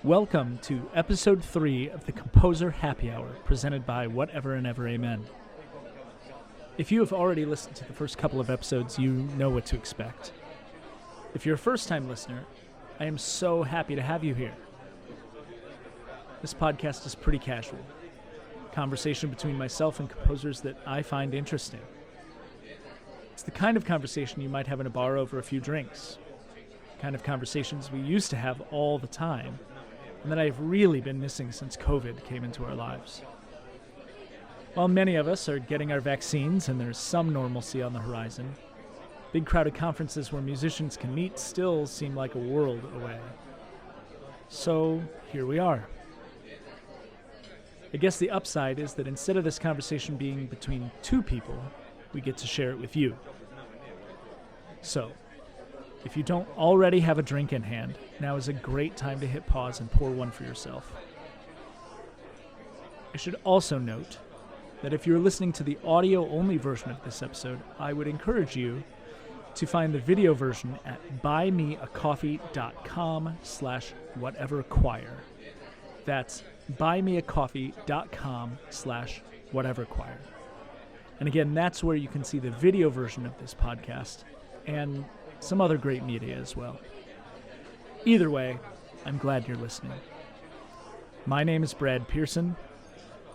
Welcome to episode 3 of the Composer Happy Hour, presented by Whatever and Ever Amen. If you have already listened to the first couple of episodes, you know what to expect. If you're a first-time listener, I am so happy to have you here. This podcast is pretty casual. Conversation between myself and composers that I find interesting. It's the kind of conversation you might have in a bar over a few drinks. The kind of conversations we used to have all the time, and that I've really been missing since COVID came into our lives. While many of us are getting our vaccines and there's some normalcy on the horizon, big crowded conferences where musicians can meet still seem like a world away. So here we are. I guess the upside is that instead of this conversation being between two people, we get to share it with you. So, if you don't already have a drink in hand, now is a great time to hit pause and pour one for yourself. I should also note that if you're listening to the audio-only version of this episode, I would encourage you to find the video version at buymeacoffee.com/whateverchoir. That's buymeacoffee.com/whateverchoir. And again, that's where you can see the video version of this podcast and some other great media as well. Either way, I'm glad you're listening. My name is Brad Pearson.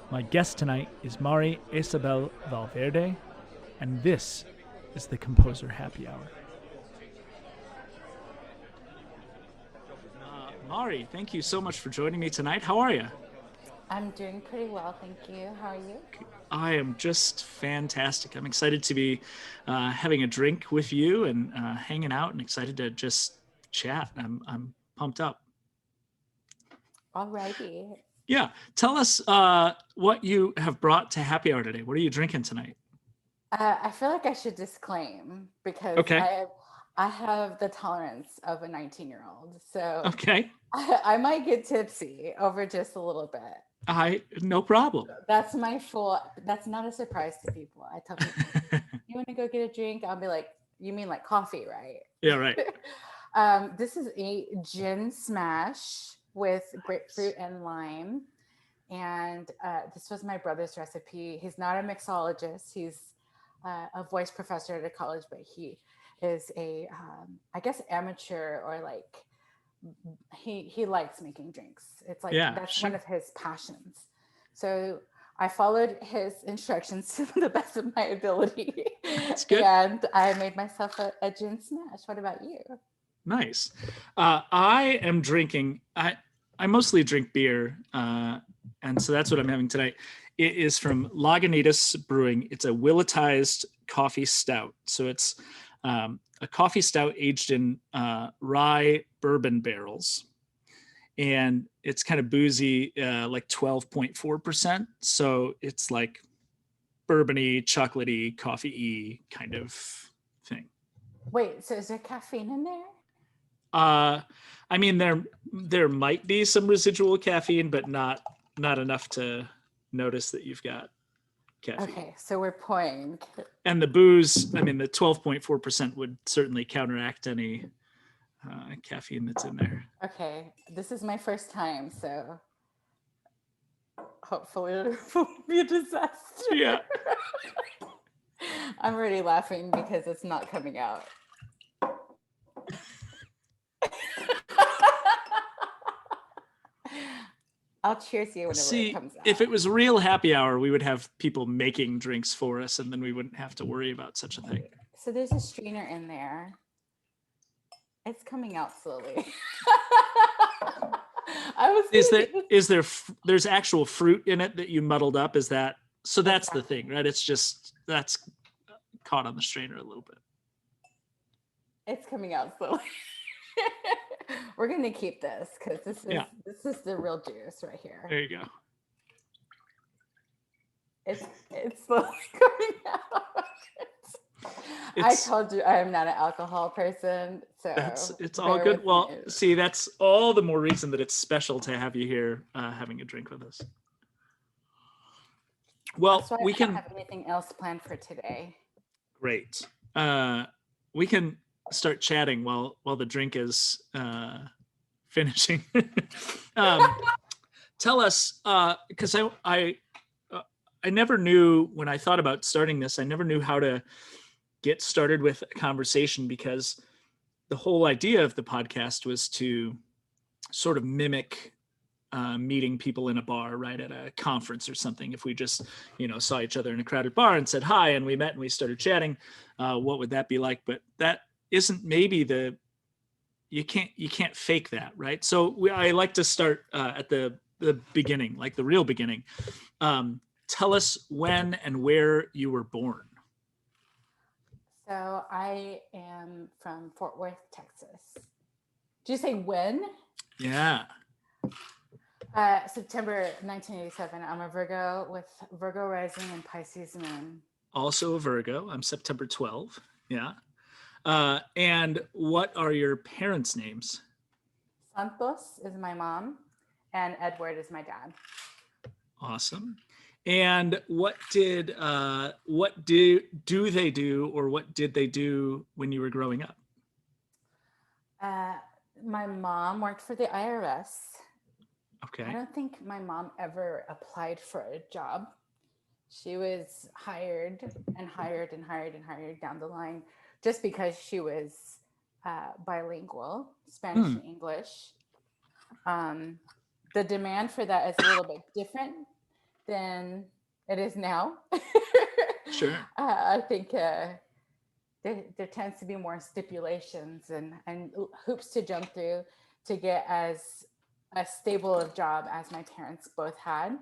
My guest tonight is Mari Esabel Valverde, and this is the Composer Happy Hour. Mari, thank you so much for joining me tonight. How are you? I'm doing pretty well, thank you. How are you? I am just fantastic. I'm excited to be having a drink with you and hanging out, and excited to just chat. I'm pumped up. Alrighty. Yeah. Tell us what you have brought to Happy Hour today. What are you drinking tonight? I feel like I should disclaim because Okay. I have the tolerance of a 19-year-old. So Okay. I might get tipsy over just a little bit. No problem. That's not a surprise to people. I tell people, you want to go get a drink? I'll be like, you mean like coffee, right? Yeah, right. This is a gin smash with grapefruit and lime. And this was my brother's recipe. He's not a mixologist. He's a voice professor at a college, but he is I guess amateur, or like he likes making drinks. It's like, Yeah, that's sure. one of his passions. So I followed his instructions to the best of my ability. That's good. And I made myself a gin smash. What about you? Nice. I am drinking, I mostly drink beer, and so that's what I'm having tonight. It is from Lagunitas Brewing. It's a willetized coffee stout. So it's a coffee stout aged in rye bourbon barrels. And it's kind of boozy, like 12.4%. So it's like bourbony, chocolatey, coffee-y kind of thing. Wait, so is there caffeine in there? I mean, there might be some residual caffeine, but not enough to notice that you've got caffeine. Okay, so we're pouring. And the booze, I mean, the 12.4% would certainly counteract any caffeine that's in there. Okay, this is my first time, so hopefully it won't be a disaster. Yeah. I'm already laughing because it's not coming out. I'll cheers you whenever it comes out. If it was real happy hour, we would have people making drinks for us, and then we wouldn't have to worry about such a thing. So there's a strainer in there. It's coming out slowly. There's actual fruit in it that you muddled up? Is that so? That's the thing, right? It's just that's caught on the strainer a little bit. It's coming out slowly. We're gonna keep this because this is the real juice right here. There you go. It's slowly coming out. I told you I am not an alcohol person, so it's all good. Well, see, that's all the more reason that it's special to have you here having a drink with us. Well, we can have anything else planned for today. Great. We can start chatting while the drink is finishing. Tell us, because I never knew when I thought about starting this, I never knew how to get started with a conversation, because the whole idea of the podcast was to sort of mimic meeting people in a bar, right, at a conference or something. If we just, saw each other in a crowded bar and said hi and we met and we started chatting, what would that be like? But that isn't maybe you can't fake that, right? So I like to start at the beginning, like the real beginning. Tell us when and where you were born. So I am from Fort Worth, Texas. Did you say when? Yeah. September 1987. I'm a Virgo with Virgo rising and Pisces moon. Also a Virgo. I'm September 12. Yeah. And what are your parents' names? Santos is my mom, and Edward is my dad. Awesome. And what do they do, or what did they do when you were growing up? My mom worked for the IRS. Okay. I don't think my mom ever applied for a job. She was hired and hired and hired and hired down the line just because she was bilingual, Spanish and English. The demand for that is a little bit different than it is now. Sure. I think there tends to be more stipulations and hoops to jump through to get as a stable of job as my parents both had.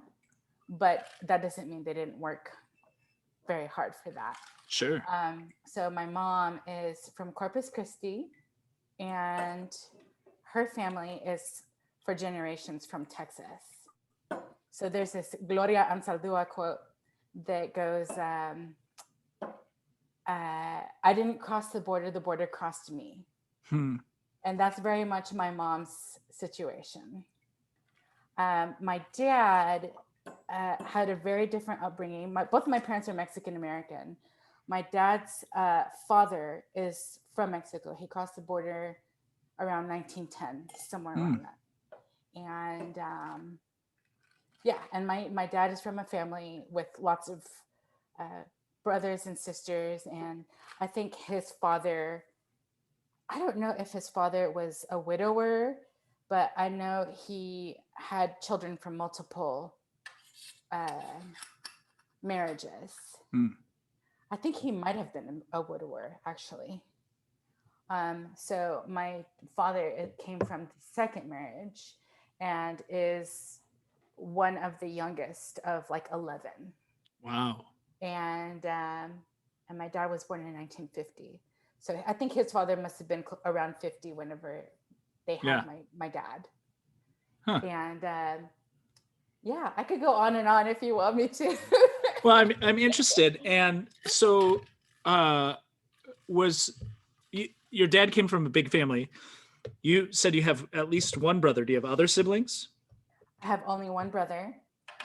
But that doesn't mean they didn't work very hard for that. Sure. So my mom is from Corpus Christi, and her family is for generations from Texas. So there's this Gloria Anzaldúa quote that goes, I didn't cross the border crossed me. And that's very much my mom's situation. My dad had a very different upbringing. Both of my parents are Mexican American. My dad's father is from Mexico. He crossed the border around 1910, somewhere around that. And and my dad is from a family with lots of brothers and sisters. And I think his father, I don't know if his father was a widower, but I know he had children from multiple marriages. I think he might have been a widower, actually. So my father came from the second marriage and is one of the youngest of like 11. Wow. And my dad was born in 1950. So I think his father must have been around 50 whenever they had my dad. Huh. And I could go on and on if you want me to. Well, I'm interested. And so your dad came from a big family. You said you have at least one brother. Do you have other siblings? I have only one brother.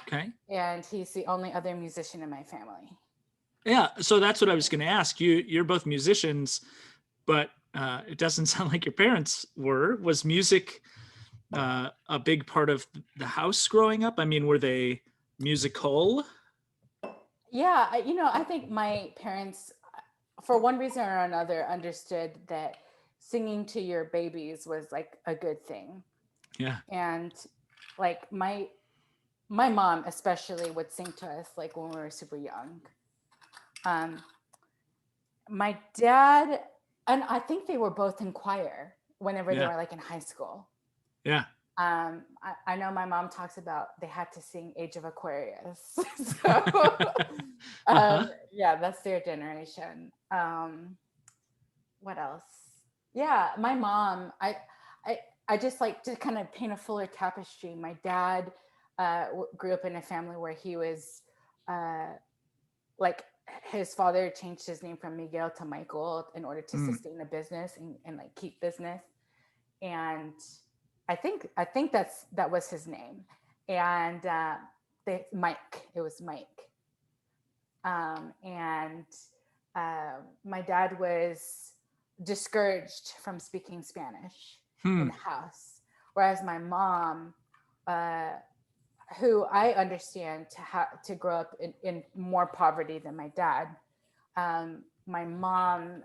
Okay. And he's the only other musician in my family. Yeah. So that's what I was going to ask. You're both musicians, but it doesn't sound like your parents were. Was music a big part of the house growing up? I mean, were they musical? Yeah. I think my parents, for one reason or another, understood that singing to your babies was like a good thing. Yeah. And like my mom especially would sing to us like when we were super young. My dad, and I think they were both in choir whenever they were like in high school. Yeah. I know my mom talks about they had to sing Age of Aquarius. That's their generation. What else? Yeah, my mom, I just like to kind of paint a fuller tapestry. My dad grew up in a family where he was like his father changed his name from Miguel to Michael in order to sustain a business and like keep business. And I think that was his name. And Mike, it was Mike. And my dad was discouraged from speaking Spanish in the house. Whereas my mom, uh, who I understand to grow up in more poverty than my dad, my mom,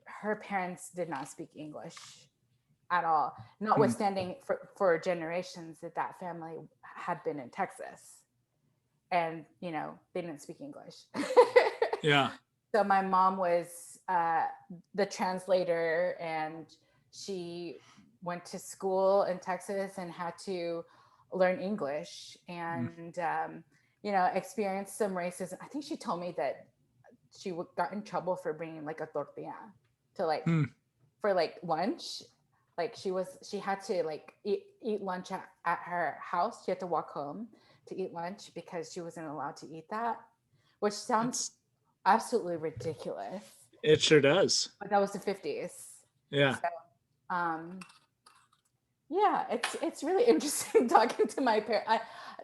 her parents did not speak English at all, notwithstanding for generations that family had been in Texas, and they didn't speak English. Yeah. So my mom was the translator, and she went to school in Texas and had to learn English, and experienced some racism. I think she told me that she got in trouble for bringing like a tortilla to for like lunch. Like she had to like eat lunch at her house. She had to walk home to eat lunch because she wasn't allowed to eat that, which sounds absolutely ridiculous. It sure does. But that was the 50s. Yeah. So, yeah, it's really interesting talking to my parents.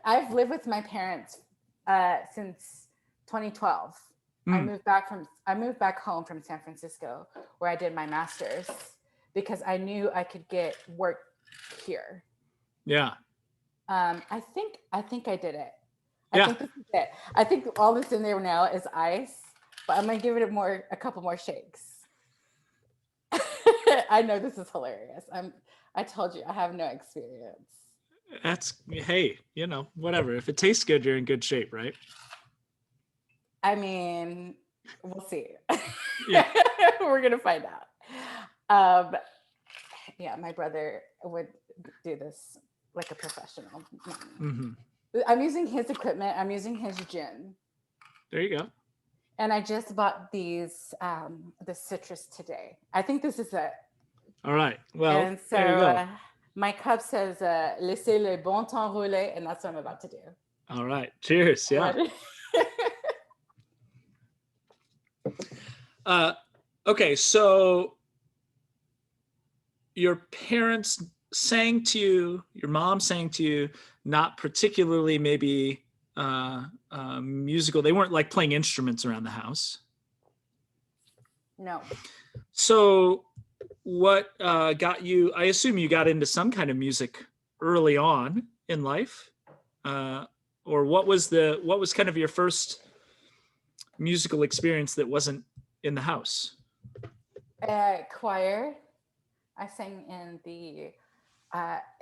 I've lived with my parents since 2012. I moved back home from San Francisco, where I did my master's, because I knew I could get work here. Yeah. I think I did it. I think this is it. I think all that's in there now is ice, but I'm gonna give it a couple more shakes. I know this is hilarious. I told you I have no experience. Hey, whatever. If it tastes good, you're in good shape, right? I mean, we'll see. Yeah. We're gonna find out. Yeah, my brother would do this like a professional. Mm-hmm. I'm using his equipment. I'm using his gin. There you go. And I just bought these the citrus today. I think this is it. All right. Well, and so there you go. My cup says "Laissez le bon temps rouler," and that's what I'm about to do. All right. Cheers. Yeah. Okay. So your parents sang to you, your mom sang to you, not particularly maybe musical. They weren't like playing instruments around the house. No. So what got you, I assume you got into some kind of music early on in life, or what was kind of your first musical experience that wasn't in the house? Choir. I sang in the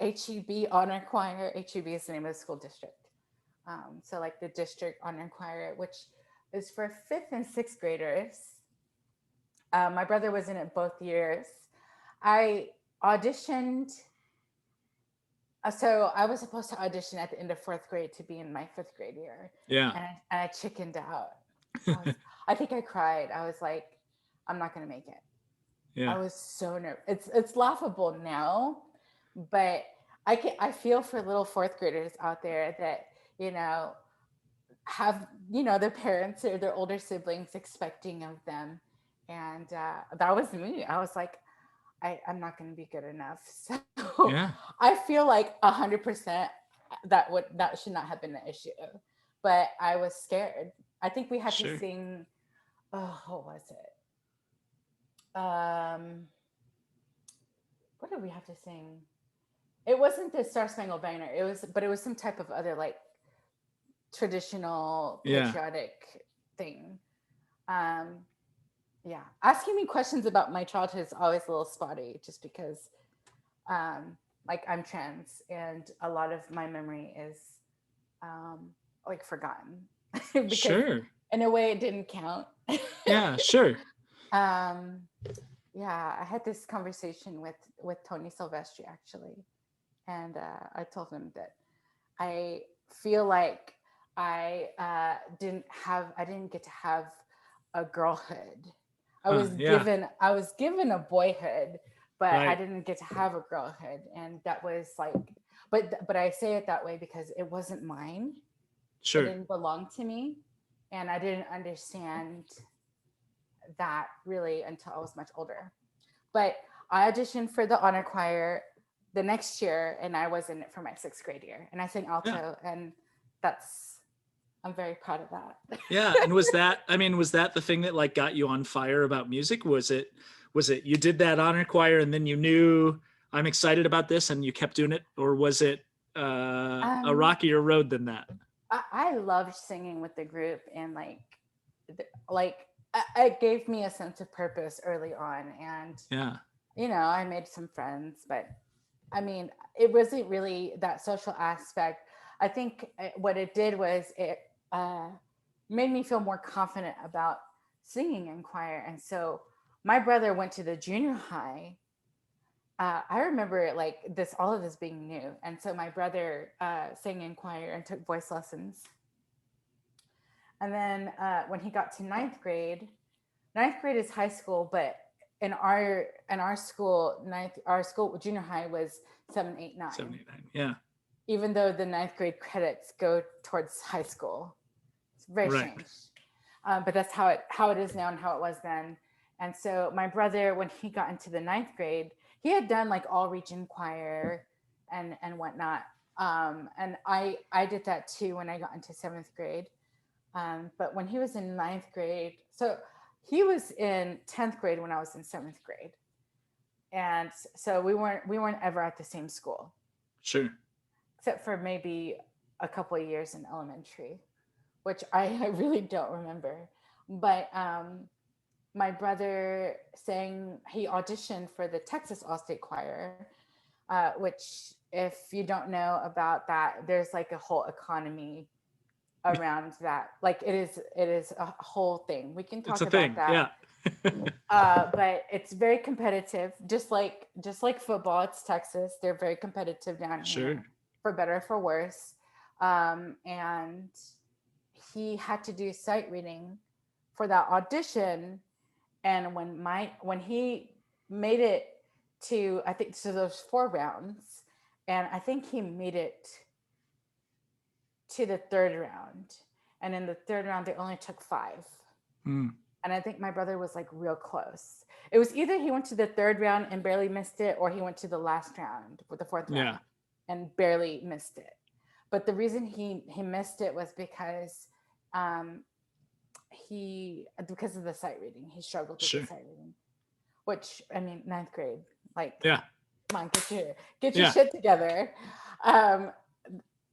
HEB honor choir. HEB is the name of the school district. So like the district honor choir, which is for 5th and 6th graders. My brother was in it both years. I auditioned. So I was supposed to audition at the end of 4th grade to be in my 5th grade year. Yeah. And I chickened out. I think I cried. I was like, I'm not going to make it. Yeah. I was so nervous. It's laughable now, but I feel for little 4th graders out there that, have, their parents or their older siblings expecting of them. And that was me. I was like, I'm not going to be good enough. So yeah. I feel like 100% that should not have been the issue, but I was scared. I think we had to sing. Oh, what was it? What did we have to sing? It wasn't the Star Spangled Banner. But it was some type of other like traditional patriotic thing. Yeah, asking me questions about my childhood is always a little spotty, just because, like I'm trans, and a lot of my memory is, like forgotten. Because in a way, it didn't count. Yeah, sure. Yeah, I had this conversation with Tony Silvestri actually, and I told him that I feel like I didn't get to have a girlhood. I was given a boyhood, but I didn't get to have a girlhood, and that was like, but I say it that way because it wasn't mine. Sure, it didn't belong to me, and I didn't understand that really until I was much older. But I auditioned for the honor choir the next year, and I was in it for my 6th grade year, and I sang alto, and I'm very proud of that. Yeah. And was that the thing that like got you on fire about music? Was it you did that honor choir and then you knew I'm excited about this, and you kept doing it, or was it a Um, rockier road than that? I loved singing with the group, and like it gave me a sense of purpose early on, and Yeah. I made some friends, but I mean, it wasn't really that social aspect. I think what it did was it uh, made me feel more confident about singing in choir. And so my brother went to the junior high. I remember like all of this being new. And so my brother sang in choir and took voice lessons. And then when he got to ninth grade is high school, but in our school, our school junior high was 7, 8, 9. 7, 8, 9. Yeah. Even though the ninth grade credits go towards high school, it's very Right. strange. But that's how it is now and how it was then. And so my brother, when he got into the ninth grade, he had done like all region choir and whatnot. And I did that too when I got into seventh grade. But when he was in ninth grade, so he was in 10th grade when I was in seventh grade. And so we weren't ever at the same school, Sure. except for maybe a couple of years in elementary, which I really don't remember. But my brother he auditioned for the Texas All-State Choir, which, if you don't know about that, there's like a whole economy around that. Like it is a whole thing. We can It's talk a about thing. that. Yeah. But it's very competitive, just like football. It's Texas. They're very competitive down Sure. here, for better or for worse. And he had to do sight reading for that audition. And when he made it to, I think, so those 4 rounds, and I think he made it to the third round. And in the third round, they only took 5. Mm. And I think my brother was like real close. It was either he went to the third round and barely missed it, or he went to the last round with the fourth Yeah. round and barely missed it. But the reason he missed it was um, because of the sight reading. He struggled with Sure. the sight reading, which, I mean, ninth grade, like, Yeah. come on, get your Yeah. shit together. Um,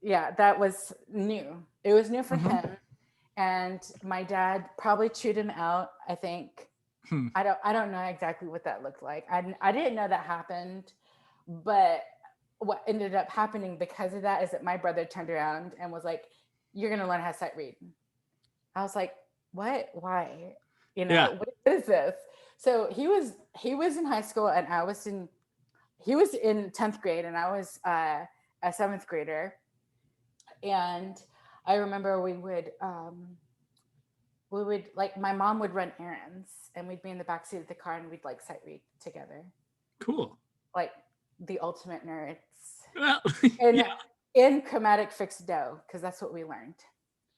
yeah, that was new. It was new for Mhm. him, and my dad probably chewed him out, I think. Hmm. I don't know exactly what that looked like. I didn't know that happened, but what ended up happening because of that is that my brother turned around and was like, "You're gonna learn how to sight read." I was like, "What? Why? Yeah. What is this?" So he was in high school, and he was in 10th grade, and I was a seventh grader. And I remember we would like, my mom would run errands, and we'd be in the backseat of the car, and we'd like sight read together, Cool. like the ultimate nerds, Well, in yeah. in chromatic fixed do, because that's what we learned.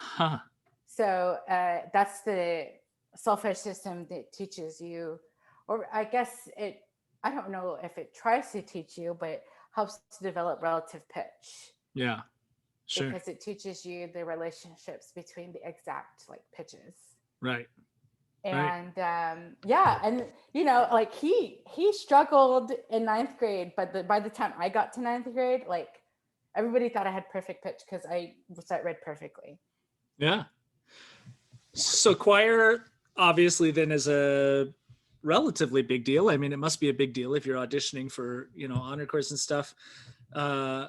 Huh. So that's the solfege system that teaches you, or I guess I don't know if it tries to teach you, but helps to develop relative pitch, Yeah. Sure. because it teaches you the relationships between the exact like pitches. Right. Right. And yeah, and like he struggled in ninth grade, but by the time I got to ninth grade, like, everybody thought I had perfect pitch because I sight read perfectly. Yeah. So choir obviously then is a relatively big deal. I mean, it must be a big deal if you're auditioning for, honor course and stuff. Uh,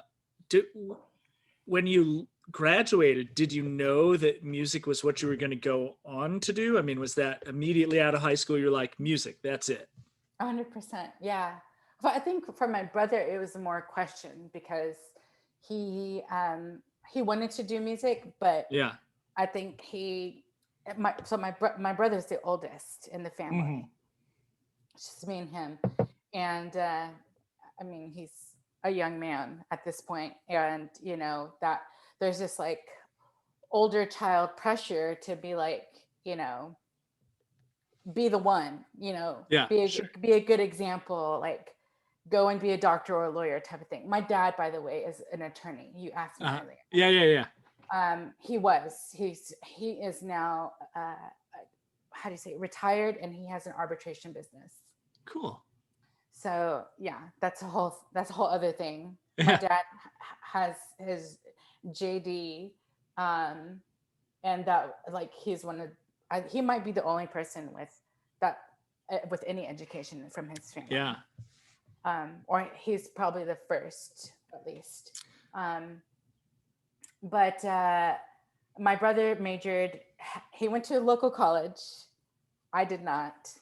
when you graduated, did you know that music was what you were going to go on to do? I mean, was that immediately out of high school? You're like, music, that's it. 100%, yeah. But I think for my brother, it was more a question, because he wanted to do music, but Yeah. I think my brother's the oldest in the family. Mhm. It's just me and him, and I mean, he's a young man at this point, and that there's this like older child pressure to be like, be the one, Yeah. Sure. be a good example, like go and be a doctor or a lawyer type of thing. My dad, by the way, is an attorney. You asked me earlier. Yeah. Yeah. Yeah. He is now how do you say, retired, and he has an arbitration business. Cool. So yeah, that's a whole other thing. My Yeah. dad has his JD, um, and that like he's one of he might be the only person with that with any education from his Yeah. family, or he's probably the first at least. Um, but my brother majored. He went to a local college. I did not.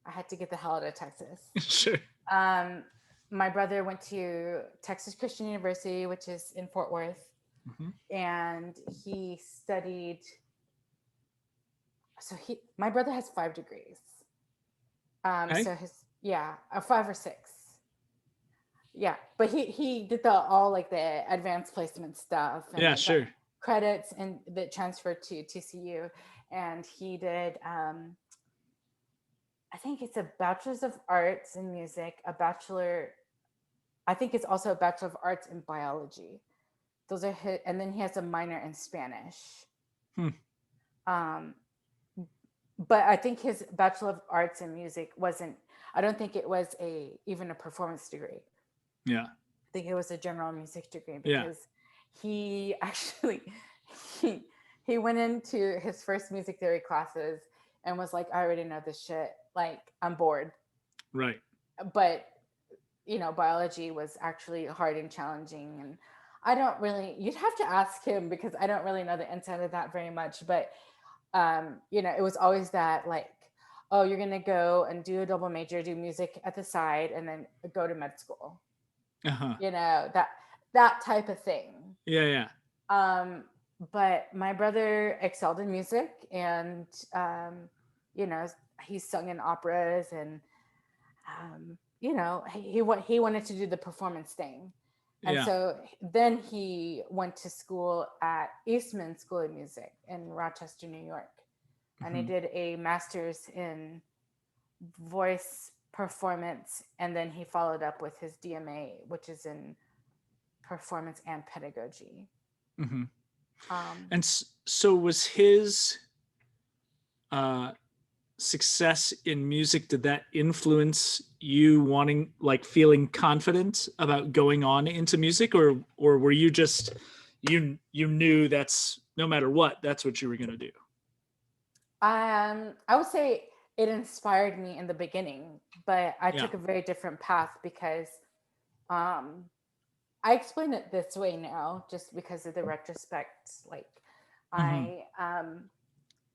I had to get the hell out of Texas. Sure. Um, my brother went to Texas Christian University, which is in Fort Worth, Hmm. and he studied. My brother has 5 degrees. Okay. So his, yeah, 5 or 6. Yeah, but he did the all like the advanced placement stuff and Yeah, like got sure. credits and that transferred to TCU, and he did. I think it's a bachelor's of arts in music, a bachelor. I think it's also a bachelor of arts in biology. Those are his, and then he has a minor in Spanish. Hmm. Um, but I think his bachelor of arts in music wasn't. I don't think it was a even a performance degree. Yeah. I think it was a general music degree Yeah. because he actually he he went into his first music theory classes and was like, I already know this shit. Like I'm bored. Right. But biology was actually hard and challenging, and I don't really. You'd have to ask him because I don't really know the inside of that very much. But it was always that like, oh, you're gonna go and do a double major, do music at the side, and then go to med school. Uh-huh. That type of thing. Yeah, yeah. Um, but my brother excelled in music, and um, you know, he sung in operas, and he wanted to do the performance thing, and Yeah. so then he went to school at Eastman School of Music in Rochester, New York, and he Hmm. did a master's in voice performance, and then he followed up with his DMA, which is in performance and pedagogy. Hmm. Um, And so was his uh success in music, did that influence you wanting, like, feeling confident about going on into music, or were you just, you knew that's no matter what, that's what you were going to do? I would say it inspired me in the beginning, but I Yeah. took a very different path because um, I explain it this way now, just because of the retrospect. Like, Hmm.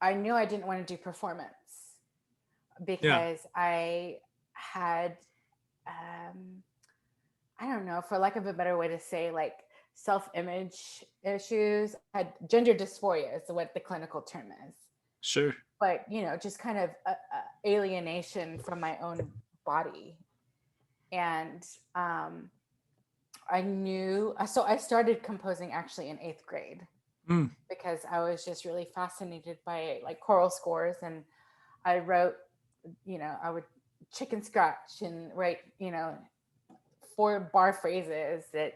I knew I didn't want to do performance Yeah. because I had um, I don't know, for lack of a better way to say, like self-image issues. I had gender dysphoria is what the clinical term is, Sure. but just kind of alienation from my own body. And so I started composing actually in 8th grade Mm. because I was just really fascinated by like choral scores, and I wrote, I would chicken scratch and write, 4 bar phrases that,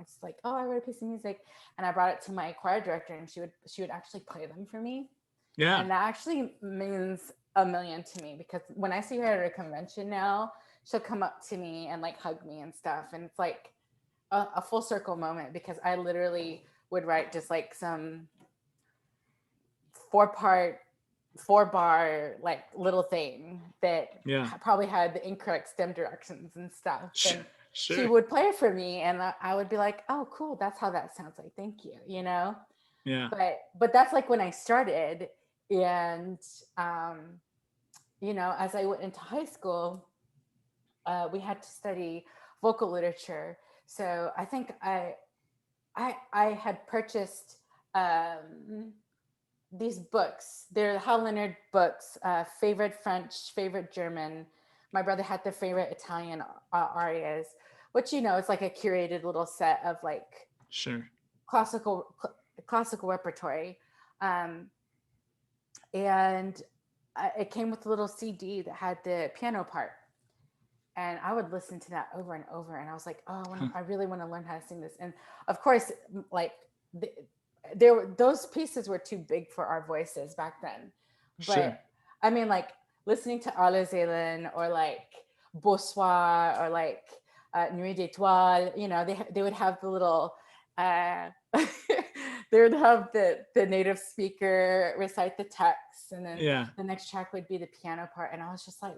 it's like, oh, I wrote a piece of music, and I brought it to my choir director, and she would actually play them for me. Yeah. And that actually means a million to me because when I see her at a convention now, she'll come up to me and like hug me and stuff. And it's like a full circle moment because I literally would write just like some 4 part, 4 bar, like little thing that Yeah. probably had the incorrect stem directions and stuff. And she Sure. would play it for me, and I would be like, oh, cool. That's how that sounds like. Thank you, Yeah. but that's like when I started. And as I went into high school, we had to study vocal literature. So I think I had purchased these books. They're Hal Leonard books, favorite French, favorite German. My brother had the favorite Italian arias, which it's like a curated little set of like Sure. classical classical repertory. Um, and it came with a little CD that had the piano part, and I would listen to that over and over. And I was like, oh, I really want to learn how to sing this. And of course, like the, those pieces were too big for our voices back then. But Sure. I mean, like listening to Arlo Zelen or like Bonsoir or like Nuit d'étoiles. You know, they would have the little uh, they would have the native speaker recite the text, and then Yeah. the next track would be the piano part. And I was just like,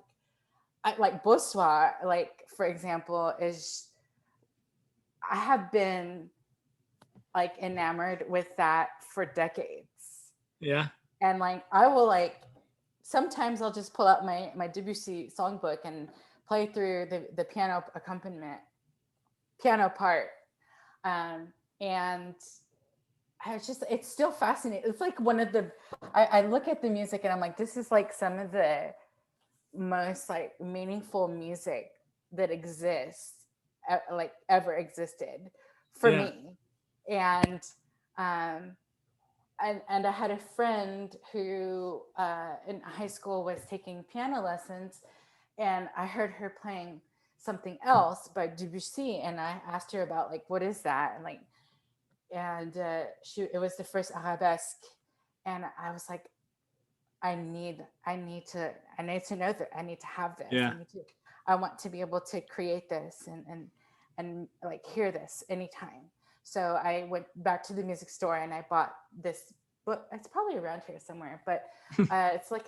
like Bonsoir, like for example, is I have been like enamored with that for decades. Yeah. And like I will like sometimes I'll just pull out my Debussy songbook and play through the piano accompaniment, piano part. And it's still fascinating. It's like one of I look at the music and I'm like, this is like some of the most like meaningful music that exists, like ever existed for Yeah. me. And and I had a friend who in high school was taking piano lessons, and I heard her playing something else by Debussy, and I asked her about like what is that, and like, and it was the first arabesque, and I was like, I need to know that, I need to have this, Yeah. I want to be able to create this and like hear this anytime. So I went back to the music store and I bought this book. It's probably around here somewhere, but it's like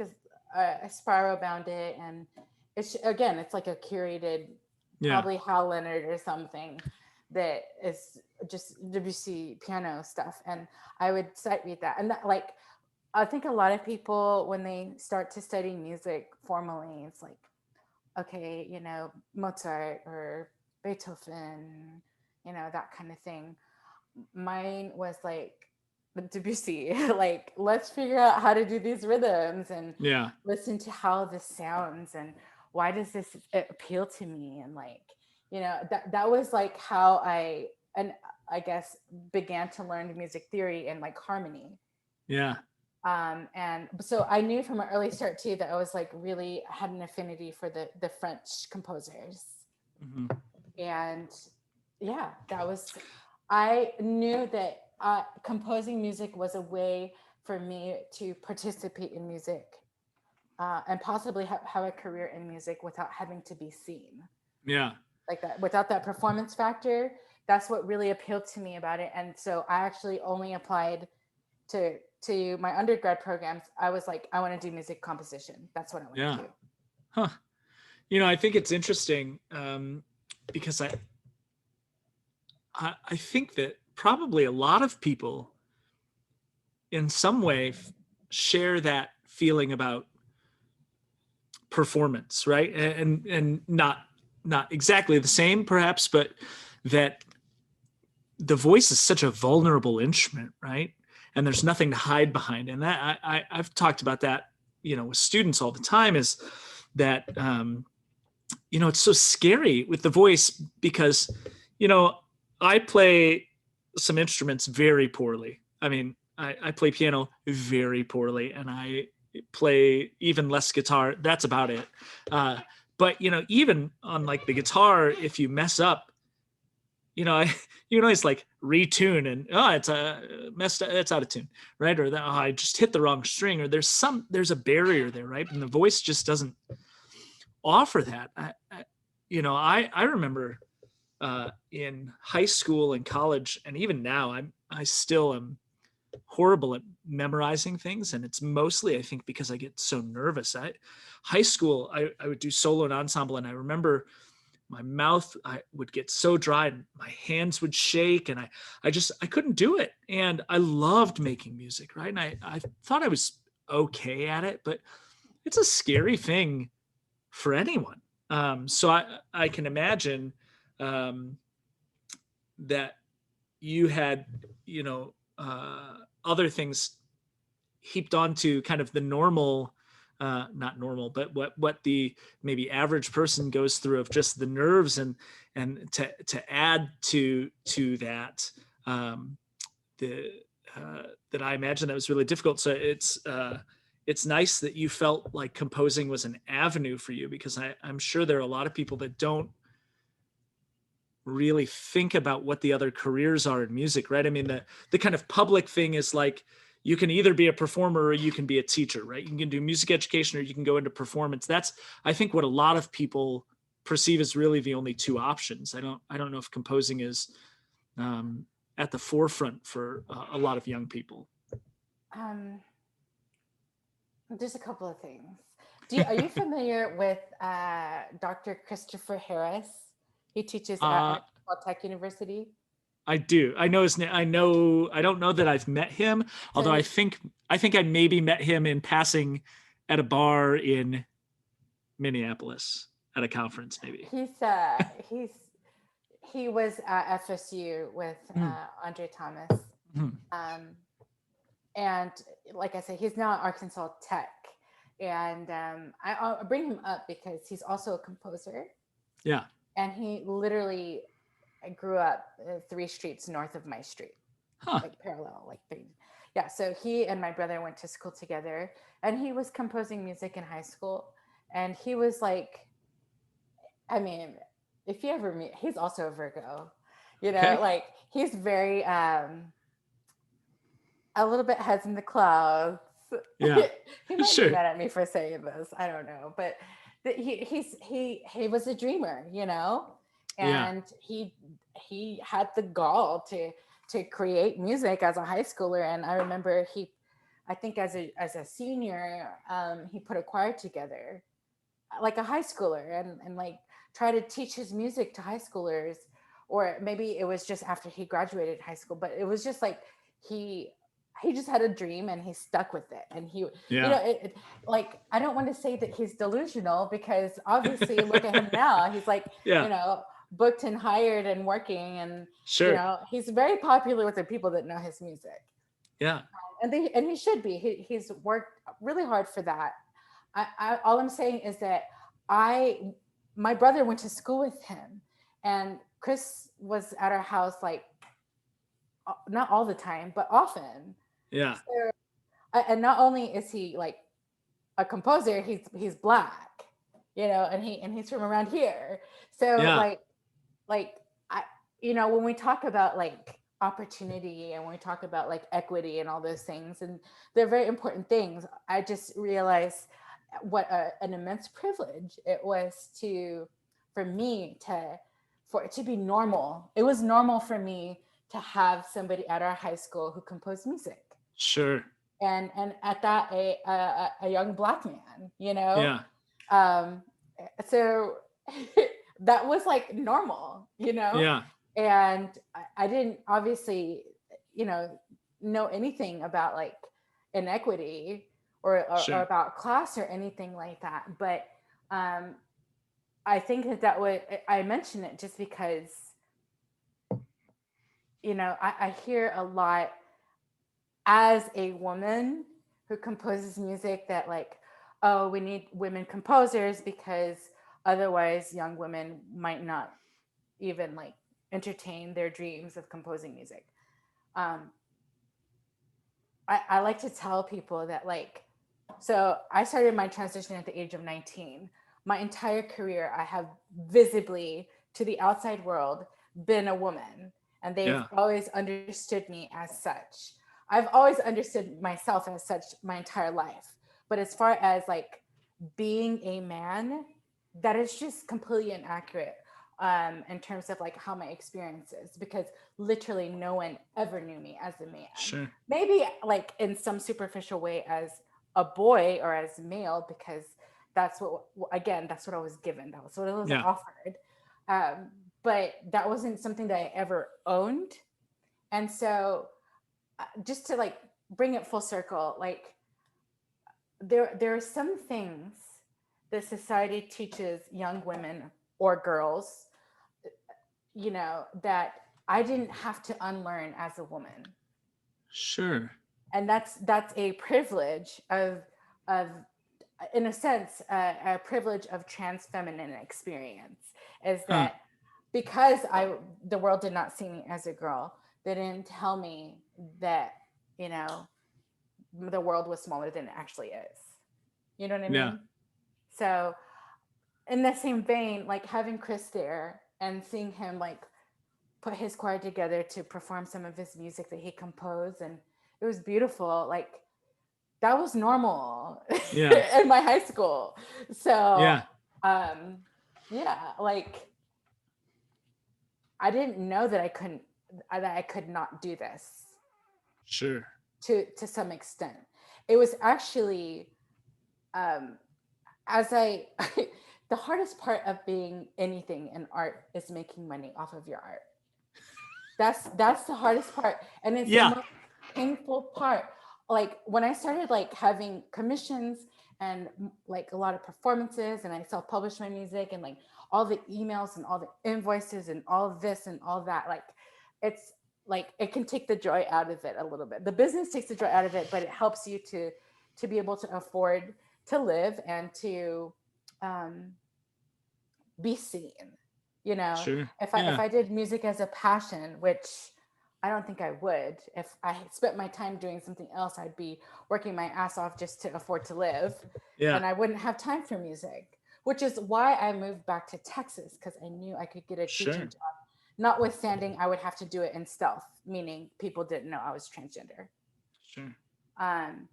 a spiral bound it, and it's like a curated, Yeah. probably Hal Leonard or something, that is just Debussy piano stuff. And I would sight read that, and that, like, I think a lot of people when they start to study music formally, it's like, okay, you know, Mozart or Beethoven, you know, that kind of thing. Mine was like Debussy, like, let's figure out how to do these rhythms and Yeah. listen to how this sounds and why does this appeal to me, and like, you know, that was like how and I guess began to learn music theory and like harmony. Yeah. And so I knew from an early start too that I was like really had an affinity for the French composers. Mm-hmm. And yeah, I knew that composing music was a way for me to participate in music, and possibly have a career in music without having to be seen. Yeah. Like that, without that performance factor. That's what really appealed to me about it. And so I actually only applied to my undergrad programs. I was like, I want to do music composition. That's what I want Yeah. to do. Huh. You know, I think it's interesting because I think that probably a lot of people in some way share that feeling about performance, right? And not exactly the same perhaps, but that the voice is such a vulnerable instrument, right? And there's nothing to hide behind. And that I've talked about that, you know, with students all the time, is that you know, it's so scary with the voice because, you know, I play some instruments very poorly. I mean, I play piano very poorly, and I play even less guitar. That's about it. But you know, even on like the guitar, if you mess up, you know, you can always like retune and it's messed up, it's out of tune, right? Or that I just hit the wrong string, or there's a barrier there, right? And the voice just doesn't offer that. You know, I remember in high school and college, and even now, I still am horrible at memorizing things, and it's mostly I think because I get so nervous. High school, I would do solo and ensemble, and I remember my mouth I would get so dry and my hands would shake, and I couldn't do it. And I loved making music, right? And I thought I was okay at it, but it's a scary thing for anyone. So I can imagine that you had, you know, other things heaped onto kind of the normal, not normal, but what the maybe average person goes through of just the nerves, and to add to that, the that I imagine that was really difficult. So it's nice that you felt like composing was an avenue for you, because I'm sure there are a lot of people that don't really think about what the other careers are in music, right? I mean, the kind of public thing is like, you can either be a performer or you can be a teacher, right? You can do music education or you can go into performance. That's, I think, what a lot of people perceive as really the only two options. I don't know if composing is at the forefront for a lot of young people. There's a couple of things. Are you familiar with Dr. Christopher Harris? He teaches Uh, at Tech University. I do. I know his name. I know. I don't know that I've met him. Although So I think I maybe met him in passing at a bar in Minneapolis at a conference, maybe. he's he was at FSU with Mm. Andre Thomas, Mm. um, and like I said, he's now at Arkansas Tech, and I'll bring him up because he's also a composer, Yeah. and he literally grew up 3 streets north of my street, Huh. like parallel, like thing. Yeah, so he and my brother went to school together, and he was composing music in high school, and he was like, I mean, if you ever meet, he's also a Virgo, Okay. like he's very a little bit heads in the clouds. Yeah. He might be Sure. mad at me for saying this. I don't know, but he was a dreamer, Yeah. and he had the gall to create music as a high schooler. And I remember I think as a senior, he put a choir together, like a high schooler, and like try to teach his music to high schoolers, or maybe it was just after he graduated high school, but it was just like he just had a dream and he stuck with it. And Yeah. like, I don't want to say that he's delusional, because obviously look at him now, he's like, Yeah. booked and hired and working, and Sure. he's very popular with the people that know his music. Yeah. And he should be. He's worked really hard for that. All I'm saying is that my brother went to school with him, and Chris was at our house, like not all the time, but often. Yeah. So, and not only is he like a composer, he's black, and he's from around here. So Yeah. like I, when we talk about like opportunity, and when we talk about like equity and all those things, and they're very important things, I just realized what an immense privilege it was for it to be normal. It was normal for me to have somebody at our high school who composed music, Sure. and at that a young black man, Yeah. um so that was like normal, Yeah. and I didn't obviously know anything about like inequity, or Sure. about class or anything like that, but I think that would I mention it just because I hear a lot as a woman who composes music that like, oh, we need women composers because otherwise young women might not even like entertain their dreams of composing music. I like to tell people that like, so I started my transition at the age of 19. My entire career, I have visibly to the outside world been a woman, and they've always understood me as such. I've always understood myself as such my entire life. But as far as like being a man, that is just completely inaccurate in terms of like how my experience is, because literally no one ever knew me as a man. Sure. Maybe like in some superficial way as a boy or as male, because that's what I was given. That was what I was offered. But that wasn't something that I ever owned. And so just to like bring it full circle, like there are some things that society teaches young women or girls, that I didn't have to unlearn as a woman. Sure. And that's a privilege of in a sense, a privilege of trans feminine experience, is that because the world did not see me as a girl, they didn't tell me that, the world was smaller than it actually is. You know what I mean? Yeah. So in the same vein, like having Chris there and seeing him like put his choir together to perform some of his music that he composed, and it was beautiful. Like that was normal in my high school. So Yeah. Yeah, like I didn't know that I could not do this Sure. to some extent. It was actually um as I the hardest part of being anything in art is making money off of your art. That's the hardest part, and it's the Yeah. most painful part. Like when I started like having commissions and like a lot of performances, and I self-published my music, and like all the emails and all the invoices and all this and all that, like it's like it can take the joy out of it a little bit. The business takes the joy out of it, but it helps you to be able to afford to live and to um, be seen. You know, Sure. if Yeah. I did music as a passion, which I don't think I would. If I spent my time doing something else, I'd be working my ass off just to afford to live, Yeah. and I wouldn't have time for music. Which is why I moved back to Texas, because I knew I could get a teaching Sure. job. Notwithstanding, I would have to do it in stealth, meaning people didn't know I was transgender. Sure. Um,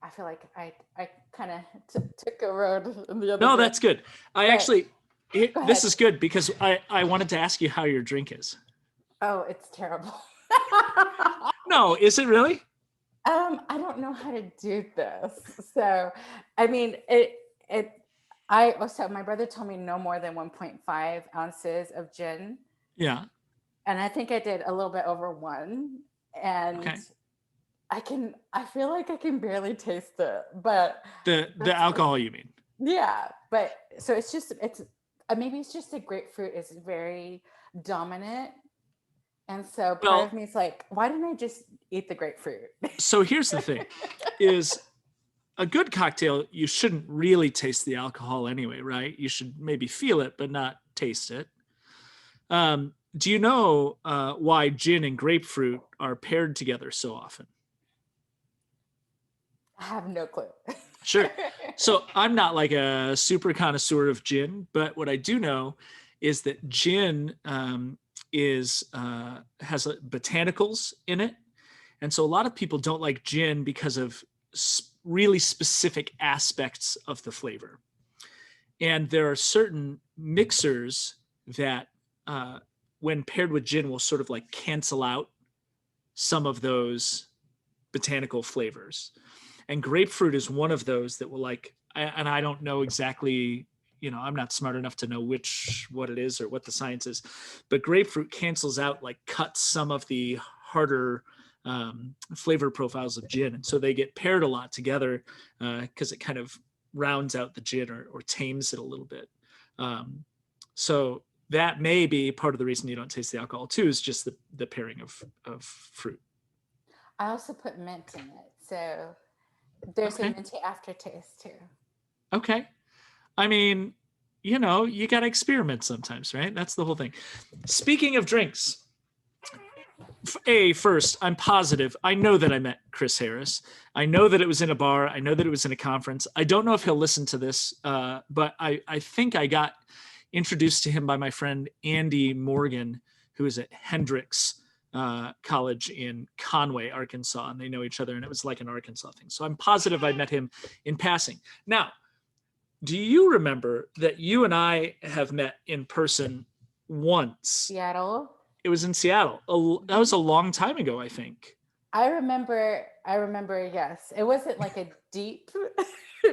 I feel like I kind of took a road in the other No, direction. that's good. I But actually, go this ahead. is good because I wanted to ask you how your drink is. Oh, it's terrible. No, is it really? I don't know how to do this. So, I mean, it, I also, my brother told me no more than 1.5 ounces of gin. Yeah. And I think I did a little bit over one. And Okay. I feel like I can barely taste it, but The that's, alcohol, you mean? yeah. But so maybe it's just the grapefruit is very dominant. And so part of Well, me is like, why didn't I just eat the grapefruit? so here's the thing: is a good cocktail, you shouldn't really taste the alcohol anyway, right? You should maybe feel it, but not taste it. Do you know why gin and grapefruit are paired together so often? I have no clue. Sure. So I'm not like a super connoisseur of gin, but what I do know is that gin is has botanicals in it, and so a lot of people don't like gin because of really specific aspects of the flavor. And there are certain mixers that, when paired with gin, will sort of like cancel out some of those botanical flavors. And grapefruit is one of those that will like, and I don't know exactly, I'm not smart enough to know what it is or what the science is, but grapefruit cancels out, like cuts some of the harder flavor profiles of gin. And so they get paired a lot together because it kind of rounds out the gin or tames it a little bit. So that may be part of the reason you don't taste the alcohol too, is just the pairing of fruit. I also put mint in it. So there's a Okay. minty aftertaste too. Okay. I mean, you got to experiment sometimes, right? That's the whole thing. Speaking of drinks, first, I'm positive. I know that I met Chris Harris. I know that it was in a bar. I know that it was in a conference. I don't know if he'll listen to this, but I think I got introduced to him by my friend Andy Morgan, who is at Hendrix College in Conway, Arkansas, and they know each other, and it was like an Arkansas thing. So I'm positive I met him in passing. Now, do you remember that you and I have met in person once? Seattle. It was in Seattle. That was a long time ago, I think. I remember, yes. It wasn't like a deep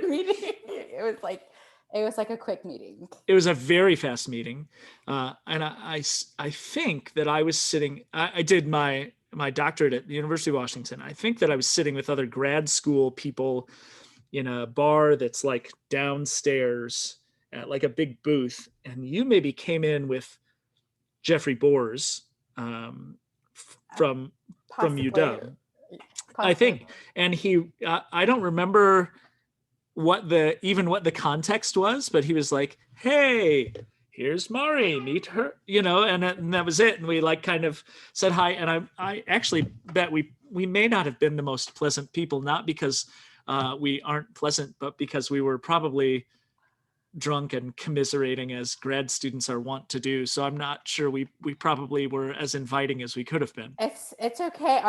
meeting. It was like a quick meeting. It was a very fast meeting. And I think that I was sitting, I did my doctorate at the University of Washington. I think that I was sitting with other grad school people in a bar that's like downstairs at like a big booth. And you maybe came in with Jeffrey Bors from Possibly. UW, I Possibly. think. And I don't remember what the context was, but he was like, "Hey, here's Mari, meet her," and that was it. And we like kind of said hi. And I actually bet we may not have been the most pleasant people, not because we aren't pleasant, but because we were probably drunk and commiserating as grad students are wont to do. So I'm not sure we probably were as inviting as we could have been. It's okay.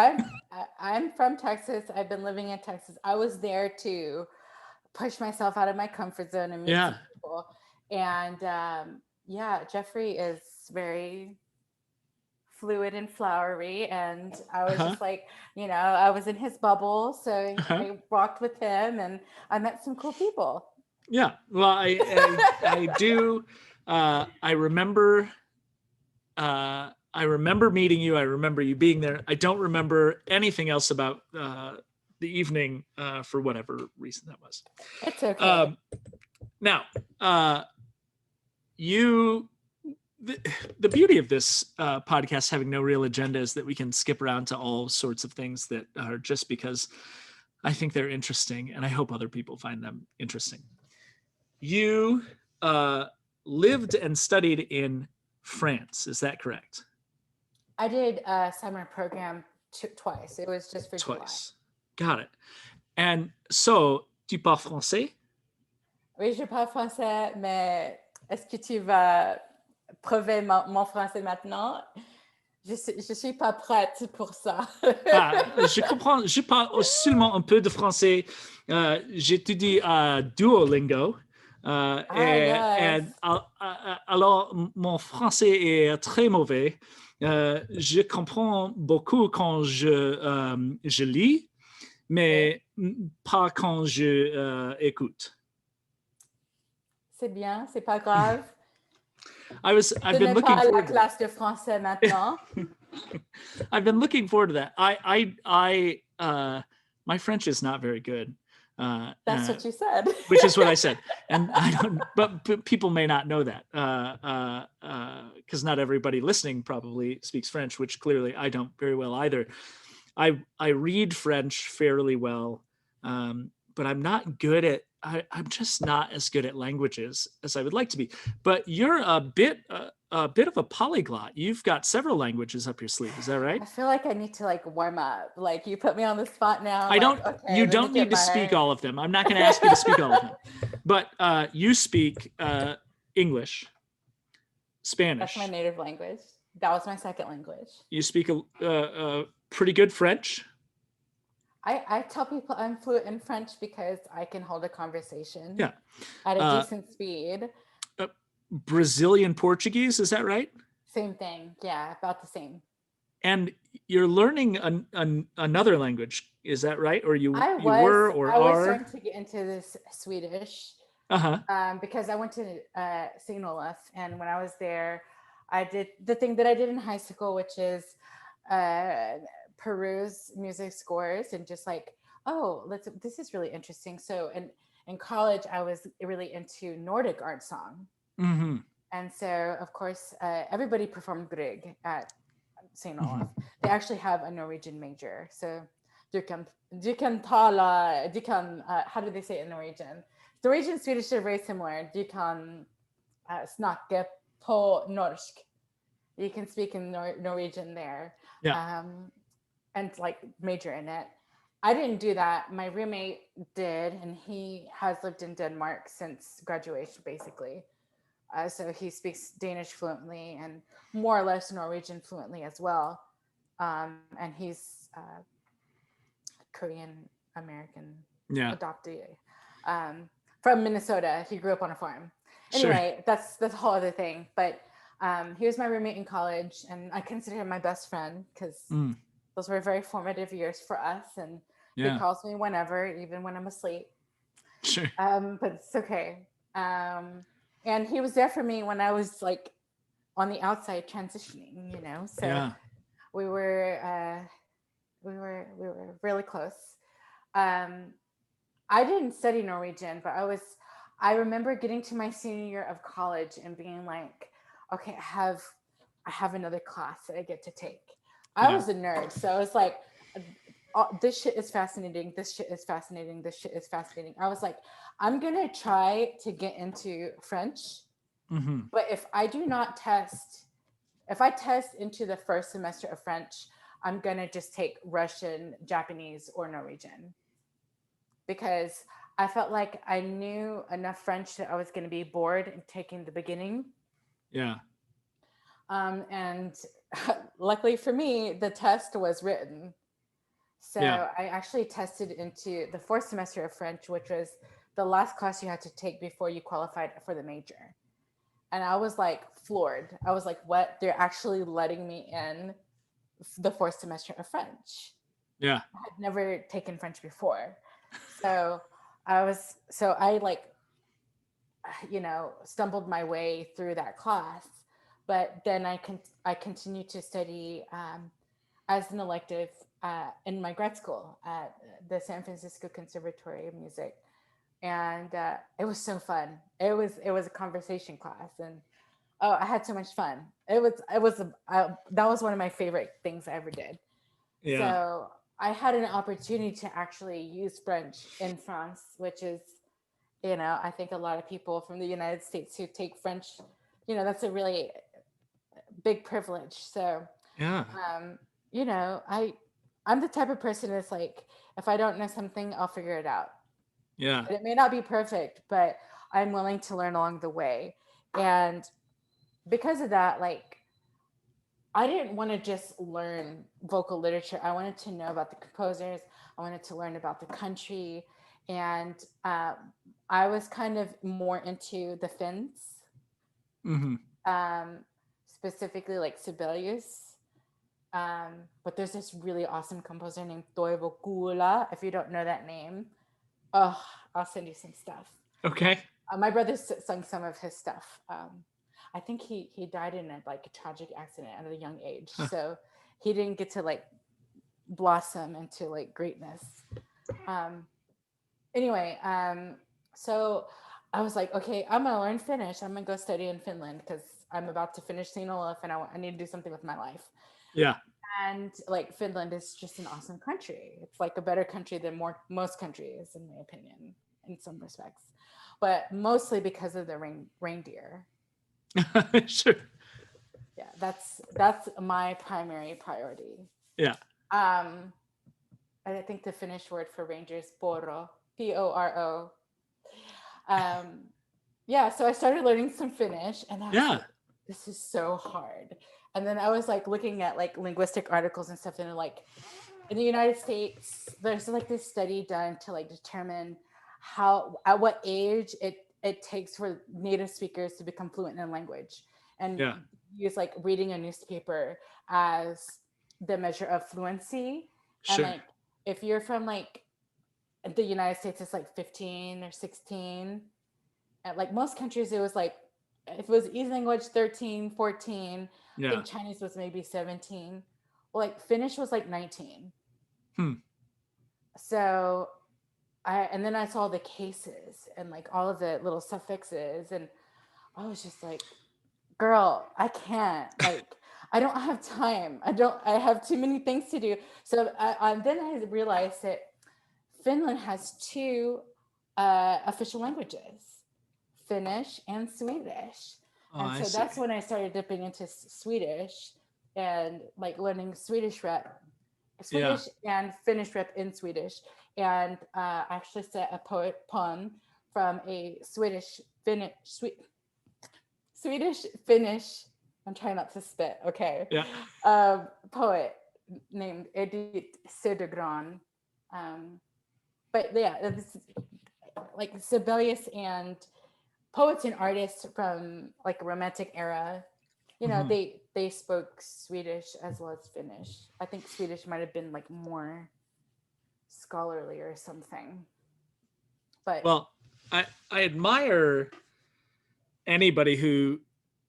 I'm from Texas. I've been living in Texas. I was there to push myself out of my comfort zone and meet some Yeah. cool. And yeah, Jeffrey is very fluid and flowery, and I was Uh-huh. just like, I was in his bubble, so Uh-huh. I walked with him, and I met some cool people. Yeah. Well, I do. I remember. I remember meeting you. I remember you being there. I don't remember anything else about the evening for whatever reason that was. It's okay. Um, now, you the, the beauty of this podcast having no real agenda is that we can skip around to all sorts of things that are just because I think they're interesting and I hope other people find them interesting. You lived and studied in France, is that correct? I did a summer program twice. It was just for July. Twice. Got it. And so, tu parles français? Oui, je parle français, mais est-ce que tu vas prouver mon français maintenant? Je suis pas prête pour ça. Je comprends. Je parle seulement un peu de français. J'étudie à Duolingo. Yes. Alors, mon français est très mauvais. Je comprends beaucoup quand je lis, Okay. mais pas quand je écoute. C'est bien, c'est pas grave. I've Ce been n'est looking pas la forward to classe de français maintenant. I've been looking forward to that. My French is not very good. That's what you said. Which is what I said. And I don't, but people may not know that because not everybody listening probably speaks French, which clearly I don't very well either. I read French fairly well, but I'm not good at. I'm just not as good at languages as I would like to be. But you're a bit of a polyglot. You've got several languages up your sleeve. Is that right? I feel like I need to like warm up. Like you put me on the spot now. I don't. Okay, You let me don't get need to speak all of them. I'm not going to ask you to speak all of them. But you speak English, Spanish. That's my native language. That was my second language. You speak a pretty good French. I tell people I'm fluent in French because I can hold a conversation at a decent speed. Brazilian Portuguese, is that right? Same thing. Yeah, about the same. And you're learning another language, is that right? Or I was starting to get into this Swedish. Because I went to Signalef, and when I was there, I did the thing that I did in high school, which is peruse music scores and just like, this is really interesting. So in college, I was really into Nordic art song. Mm-hmm. And so, of course, everybody performed Grieg at St. Olaf. Mm-hmm. They actually have a Norwegian major. So how do they say it in Norwegian? Norwegian and Swedish are very similar. Du kan snakke på norsk. You can speak in Norwegian there. Yeah. And like major in it. I didn't do that. My roommate did, and he has lived in Denmark since graduation, basically. So he speaks Danish fluently and more or less Norwegian fluently as well. And he's Korean American adoptee. From Minnesota. He grew up on a farm. Anyway, sure. That's a whole other thing. But he was my roommate in college, and I consider him my best friend because those were very formative years for us. And he calls me whenever, even when I'm asleep. Sure. But it's okay. And he was there for me when I was like on the outside transitioning, So we were really close. I didn't study Norwegian, but I remember getting to my senior year of college and being like, okay, I have another class that I get to take. I was a nerd. So I was like, this shit is fascinating. This shit is fascinating. This shit is fascinating. I was like, I'm going to try to get into French. Mm-hmm. But if I test into the first semester of French, I'm going to just take Russian, Japanese, or Norwegian. Because I felt like I knew enough French that I was going to be bored in taking the beginning. Yeah. And luckily for me, the test was written. So I actually tested into the fourth semester of French, which was the last class you had to take before you qualified for the major. And I was like floored. I was like, what? They're actually letting me in the fourth semester of French. Yeah. I had never taken French before. So I like, stumbled my way through that class. But then I continued to study as an elective in my grad school at the San Francisco Conservatory of Music, and it was so fun. It was a conversation class, and I had so much fun. That was one of my favorite things I ever did. Yeah. So I had an opportunity to actually use French in France, which is, I think a lot of people from the United States who take French, that's a really big privilege. So, Yeah. I'm the type of person that's like, if I don't know something, I'll figure it out. Yeah. And it may not be perfect, but I'm willing to learn along the way. And because of that, like, I didn't want to just learn vocal literature. I wanted to know about the composers. I wanted to learn about the country. And I was kind of more into the Finns, Mm-hmm. specifically like Sibelius. But there's this really awesome composer named Toivo Kuula. If you don't know that name, oh, I'll send you some stuff. Okay. My brother sung some of his stuff. I think he died in a tragic accident at a young age, so he didn't get to like blossom into like greatness. Anyway, so I was like, okay, I'm gonna learn Finnish. I'm gonna go study in Finland because I'm about to finish St. Olaf and I need to do something with my life. Yeah. And like Finland is just an awesome country. It's like a better country than most countries, in my opinion, in some respects, but mostly because of the reindeer. Sure. Yeah, that's my primary priority. Yeah. I think the Finnish word for reindeer is poro, Poro. Yeah, so I started learning some Finnish, and I was like, this is so hard. And then I was like looking at like linguistic articles and stuff, and like in the United States, there's like this study done to like determine at what age it takes for native speakers to become fluent in a language, and use like reading a newspaper as the measure of fluency. Sure. And like if you're from like the United States, it's like 15 or 16. And like most countries, it was like, if it was easy language, 13, 14. I think Chinese was maybe 17. Well, like Finnish was like 19. So and then I saw the cases and like all of the little suffixes, and I was just like, girl, I can't, like, I don't have time. I have too many things to do. So then I realized that Finland has two official languages, Finnish and Swedish. And so that's when I started dipping into Swedish and like learning Swedish and Finnish rep in Swedish. And actually set a poem from a Swedish Finnish, I'm trying not to spit, okay? Yeah. Poet named Edith Södergran. But yeah, this is like Sibelius and poets and artists from like a romantic era, they spoke Swedish as well as Finnish. I think Swedish might have been like more scholarly or something. But well, I admire anybody who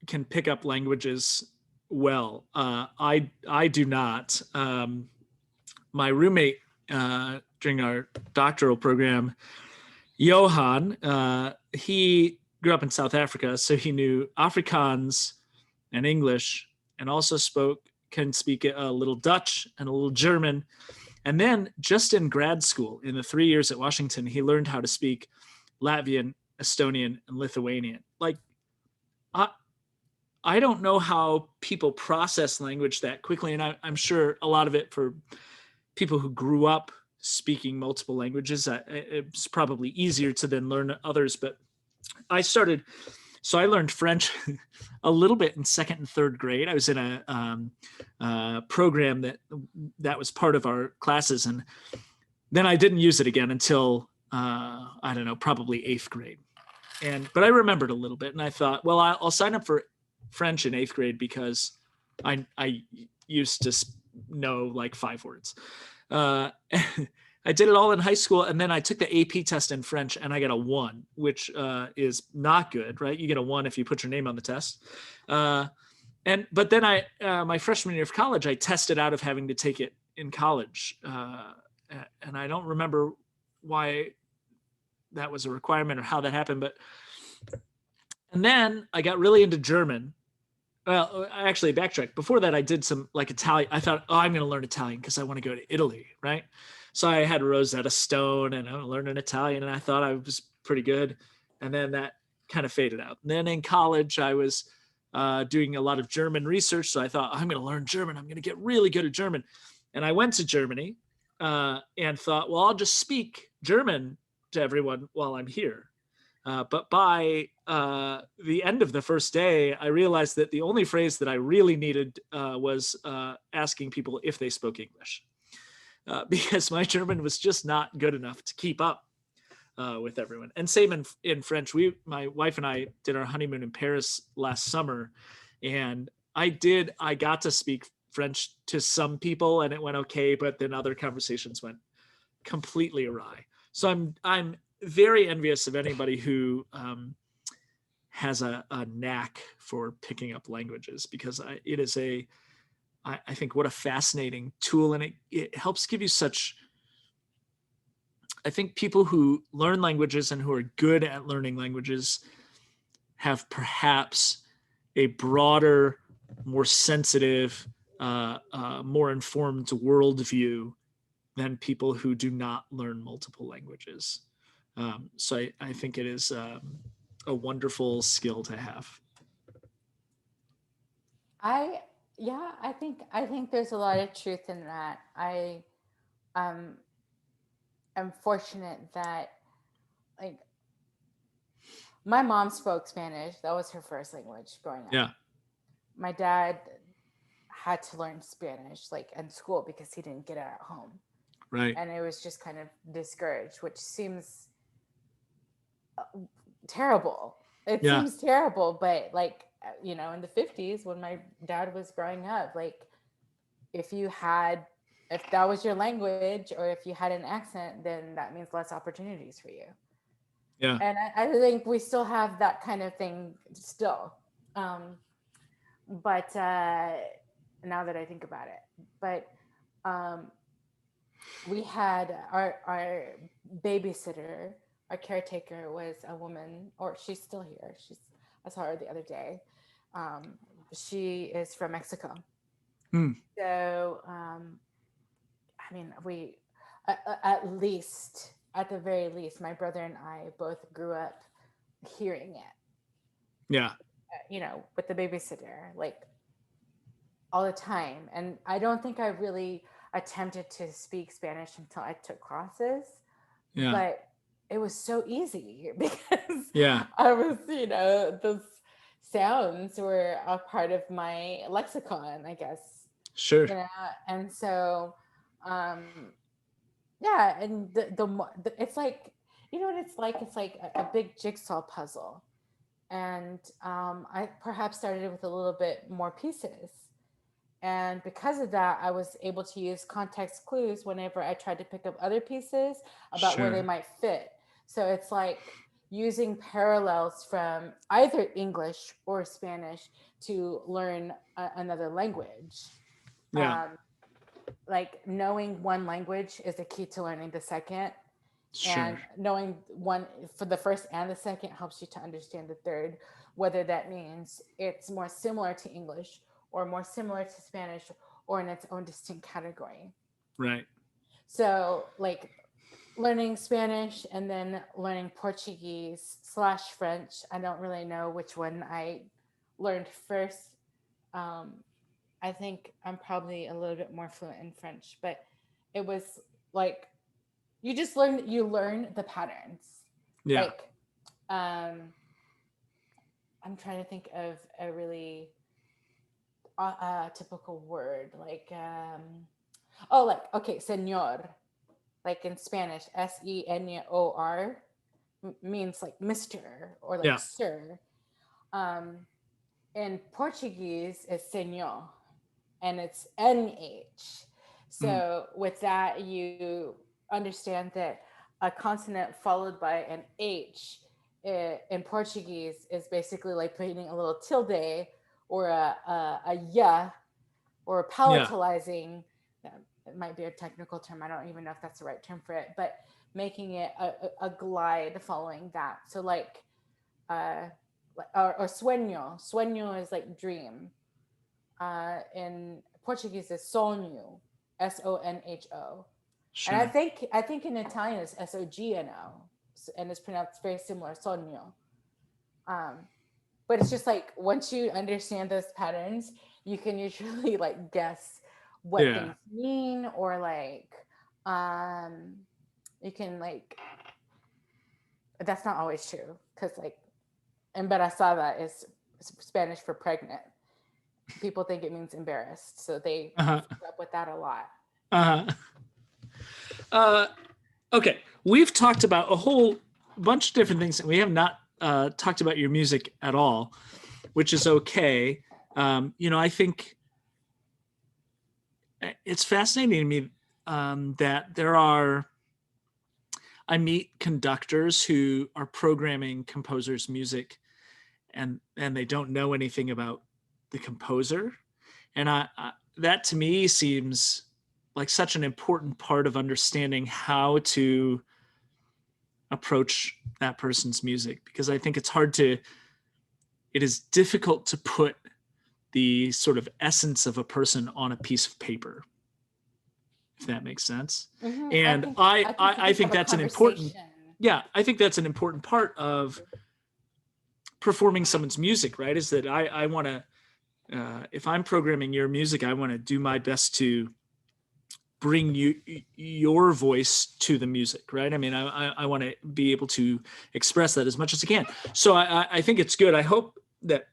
can pick up languages well. I do not. My roommate during our doctoral program, Johan, he grew up in South Africa, so he knew Afrikaans and English, and also can speak a little Dutch and a little German. And then just in grad school, in the 3 years at Washington, he learned how to speak Latvian, Estonian, and Lithuanian. Like, I don't know how people process language that quickly. And I'm sure a lot of it for people who grew up speaking multiple languages, it's probably easier to then learn others. But I learned French a little bit in second and third grade. I was in a program that was part of our classes. And then I didn't use it again until I don't know, probably 8th grade. But I remembered a little bit, and I thought, well, I'll sign up for French in 8th grade because I used to know like 5 words. I did it all in high school, and then I took the AP test in French, and I got a 1, which is not good, right? You get a 1 if you put your name on the test. But then my freshman year of college, I tested out of having to take it in college, and I don't remember why that was a requirement or how that happened. And then I got really into German. Well, I actually backtrack. Before that, I did some like Italian. I thought, I'm going to learn Italian because I want to go to Italy, right? So I had Rosetta Stone and I learned Italian, and I thought I was pretty good. And then that kind of faded out. And then in college, I was doing a lot of German research. So I thought, I'm going to learn German. I'm going to get really good at German. And I went to Germany and thought, well, I'll just speak German to everyone while I'm here. But by the end of the first day, I realized that the only phrase that I really needed was asking people if they spoke English, because my German was just not good enough to keep up with everyone. And same in French. My wife and I did our honeymoon in Paris last summer, and I got to speak French to some people, and it went okay, but then other conversations went completely awry. So I'm very envious of anybody who has a knack for picking up languages, because it is I think what a fascinating tool, and it helps give you such. I think people who learn languages and who are good at learning languages have perhaps a broader, more sensitive, more informed worldview than people who do not learn multiple languages. So I think it is a wonderful skill to have. I think there's a lot of truth in that. I am fortunate that, like, my mom spoke Spanish. That was her first language growing up. Yeah. My dad had to learn Spanish like in school because he didn't get it at home. Right. And it was just kind of discouraged, which seems terrible. It seems terrible, but like, in the 50s when my dad was growing up, like, if that was your language, or if you had an accent, then that means less opportunities for you. Yeah. And I think we still have that kind of thing still. But now that I think about it, but we had our babysitter, our caretaker was a woman, or she's still here. I saw her the other day. She is from Mexico. So, I mean, we, at the very least, my brother and I both grew up hearing it. Yeah. With the babysitter, like, all the time. And I don't think I really attempted to speak Spanish until I took classes. Yeah. But it was so easy because Yeah. I was, those sounds were a part of my lexicon, I guess. Sure. And so, yeah, and the it's like, what it's like? It's like a big jigsaw puzzle. And I perhaps started with a little bit more pieces. And because of that, I was able to use context clues whenever I tried to pick up other pieces about where they might fit. So it's like using parallels from either English or Spanish to learn another language. Yeah. Like, knowing one language is the key to learning the second. Sure. And knowing one for the first and the second helps you to understand the third, whether that means it's more similar to English or more similar to Spanish or in its own distinct category. Right. So, like, learning Spanish and then learning Portuguese / French. I don't really know which one I learned first. I think I'm probably a little bit more fluent in French, but it was like, you learn the patterns. Yeah. Like, I'm trying to think of a really typical word, like, okay, señor. like in Spanish, Senor means like Mr. or like Yeah. sir. Um, in Portuguese, it's Senor, and it's NH. Mm. So with that, you understand that a consonant followed by an H in Portuguese is basically like putting a little tilde or a ya or Yeah. palatalizing. It might be a technical term. I don't even know if that's the right term for it, but making it a glide following that. So like, uh, or sueño. Sueño is like dream. In Portuguese, is sonho, Sonho, and Sure. I think in Italian it's Sogno, and it's pronounced very similar, sonho. Um, but it's just like once you understand those patterns, you can usually like guess what Yeah. things mean, or like um, you can like that's not always true because like embarazada is Spanish for pregnant. People think it means embarrassed, so they Uh-huh. fuck up with that a lot. Uh-huh. Okay, we've talked about a whole bunch of different things, and we have not talked about your music at all, which is okay. I think it's fascinating to me that I meet conductors who are programming composers' music, and they don't know anything about the composer, and that to me seems like such an important part of understanding how to approach that person's music, because I think it is difficult to put the sort of essence of a person on a piece of paper, if that makes sense. And I think you I can think have a that's an important, conversation. yeah, I think that's an important part of performing someone's music, right? Is that I want to, if I'm programming your music, I want to do my best to bring your voice to the music, right? I mean, I want to be able to express that as much as I can. So I think it's good. I hope that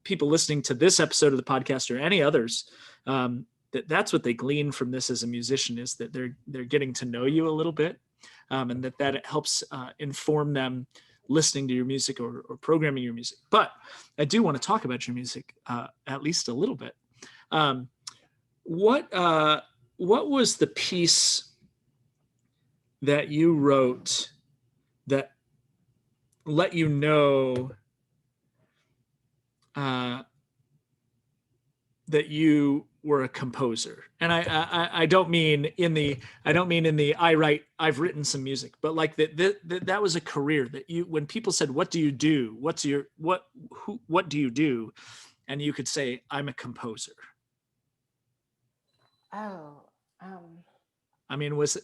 people listening to this episode of the podcast or any others, that's what they glean from this as a musician, is that they're getting to know you a little bit, and that it helps inform them listening to your music or programming your music. But I do want to talk about your music at least a little bit. Um, what what was the piece that you wrote that let you know uh, that you were a composer? And I don't mean in the I've written some music, but like that was a career that you, when people said, what do you do? What do you do? And you could say, I'm a composer. Oh, um, I mean, was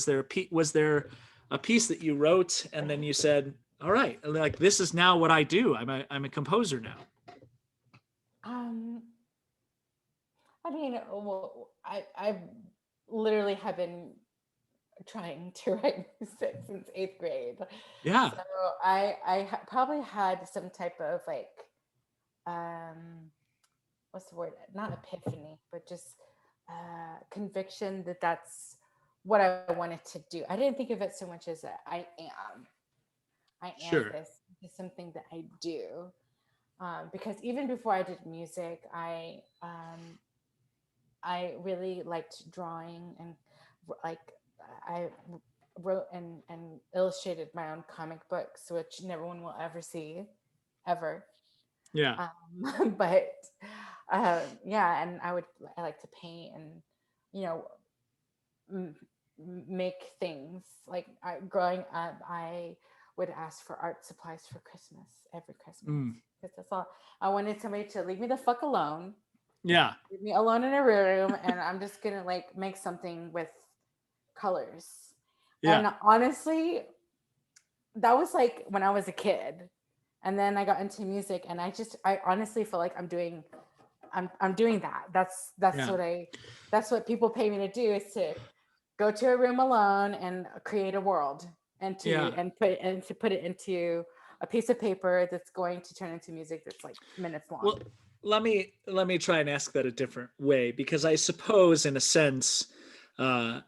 there a piece that you wrote and then you said, all right, like this is now what I do. I'm a composer now. um, I mean, well, I literally have been trying to write music since eighth grade. Yeah. So probably had some type of like, um, what's the word? Not epiphany, but just conviction that that's what I wanted to do. I didn't think of it so much as I am Sure. this. It's something that I do. Because even before I did music, I really liked drawing, and like I wrote and illustrated my own comic books, which no one will ever see, ever. Yeah. But yeah, and I like to paint and you know m- make things. Like growing up, I would ask for art supplies for Christmas every Christmas Mm. because that's all I wanted. Somebody to leave me the fuck alone, Yeah. leave me alone in a room, and I'm just gonna like make something with colors. Yeah. And honestly, that was like when I was a kid, and then I got into music, and I honestly feel like I'm doing that. Yeah. That's what people pay me to do, is to go to a room alone and create a world, and Yeah. to put it into a piece of paper that's going to turn into music that's like minutes long. Well, let me try and ask that a different way, because I suppose in a sense, uh,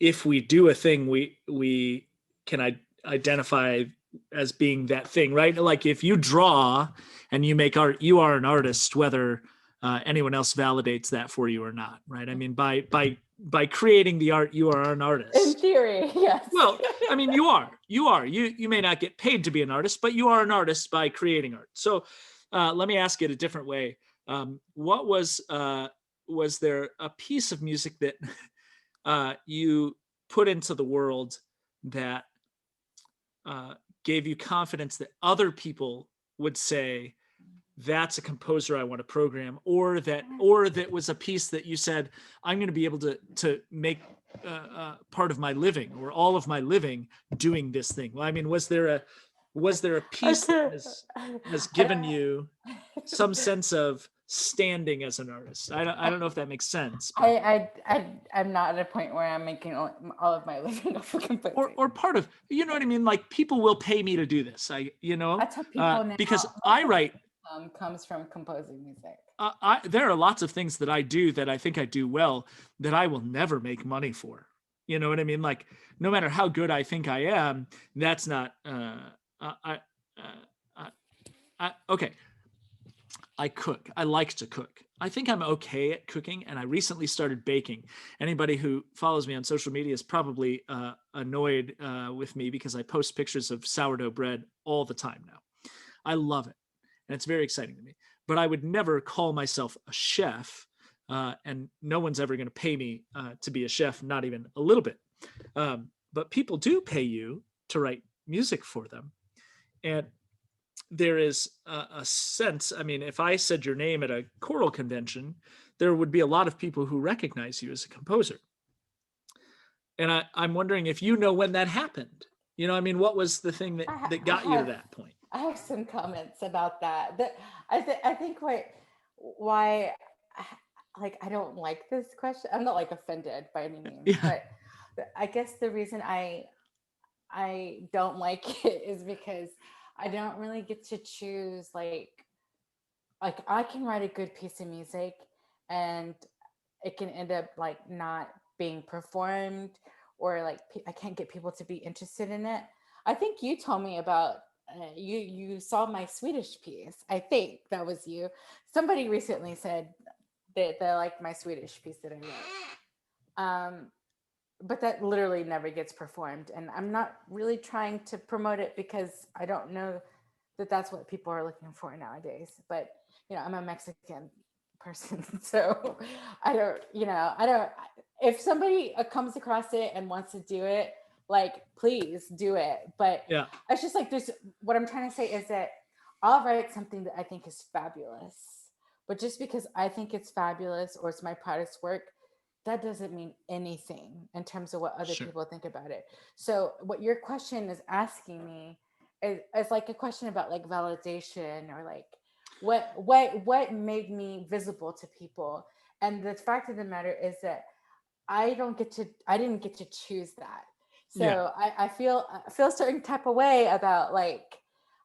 if we do a thing, we can identify as being that thing, right? Like if you draw and you make art, you are an artist, whether anyone else validates that for you or not, right? I mean, by creating the art, you are an artist. In theory, yes. Well, I mean, you may not get paid to be an artist, but you are an artist by creating art. So let me ask it a different way. What was there a piece of music that you put into the world that gave you confidence that other people would say, that's a composer I want to program, or that was a piece that you said, I'm going to be able to make part of my living or all of my living doing this thing? Well, I mean, was there a piece that has given you some sense of standing as an artist? I don't know if that makes sense. I'm not at a point where I'm making all of my living off of composing. Or part of, you know what I mean? Like, people will pay me to do this. That's how people now, because I write comes from composing music. There are lots of things that I do that I think I do well that I will never make money for. You know what I mean? Like, no matter how good I think I am, that's not. Okay. I cook. I like to cook. I think I'm okay at cooking, and I recently started baking. Anybody who follows me on social media is probably annoyed with me because I post pictures of sourdough bread all the time now. I love it, and it's very exciting to me. But I would never call myself a chef, and no one's ever going to pay me to be a chef, not even a little bit. But people do pay you to write music for them, and there is a sense. I mean, if I said your name at a choral convention, there would be a lot of people who recognize you as a composer. And I'm wondering if you know when that happened. You know, I mean, what was the thing that got you to that point? I have some comments about that. I think why like I don't like this question. I'm not like offended by any means, but I guess the reason I don't like it is because I don't really get to choose like I can write a good piece of music and it can end up like not being performed, or like I can't get people to be interested in it. I think you told me about you saw my Swedish piece. I think that was you. Somebody recently said that they liked my Swedish piece that I wrote. But that literally never gets performed, and I'm not really trying to promote it because I don't know that that's what people are looking for nowadays. But I'm a Mexican person, so I don't. If somebody comes across it and wants to do it, like, please do it. But yeah, it's just like what I'm trying to say is that I'll write something that I think is fabulous, but just because I think it's fabulous or it's my proudest work, that doesn't mean anything in terms of what other people think about it. So what your question is asking me is like a question about like validation, or like what made me visible to people. And the fact of the matter is that I didn't get to choose that. So I feel a certain type of way about like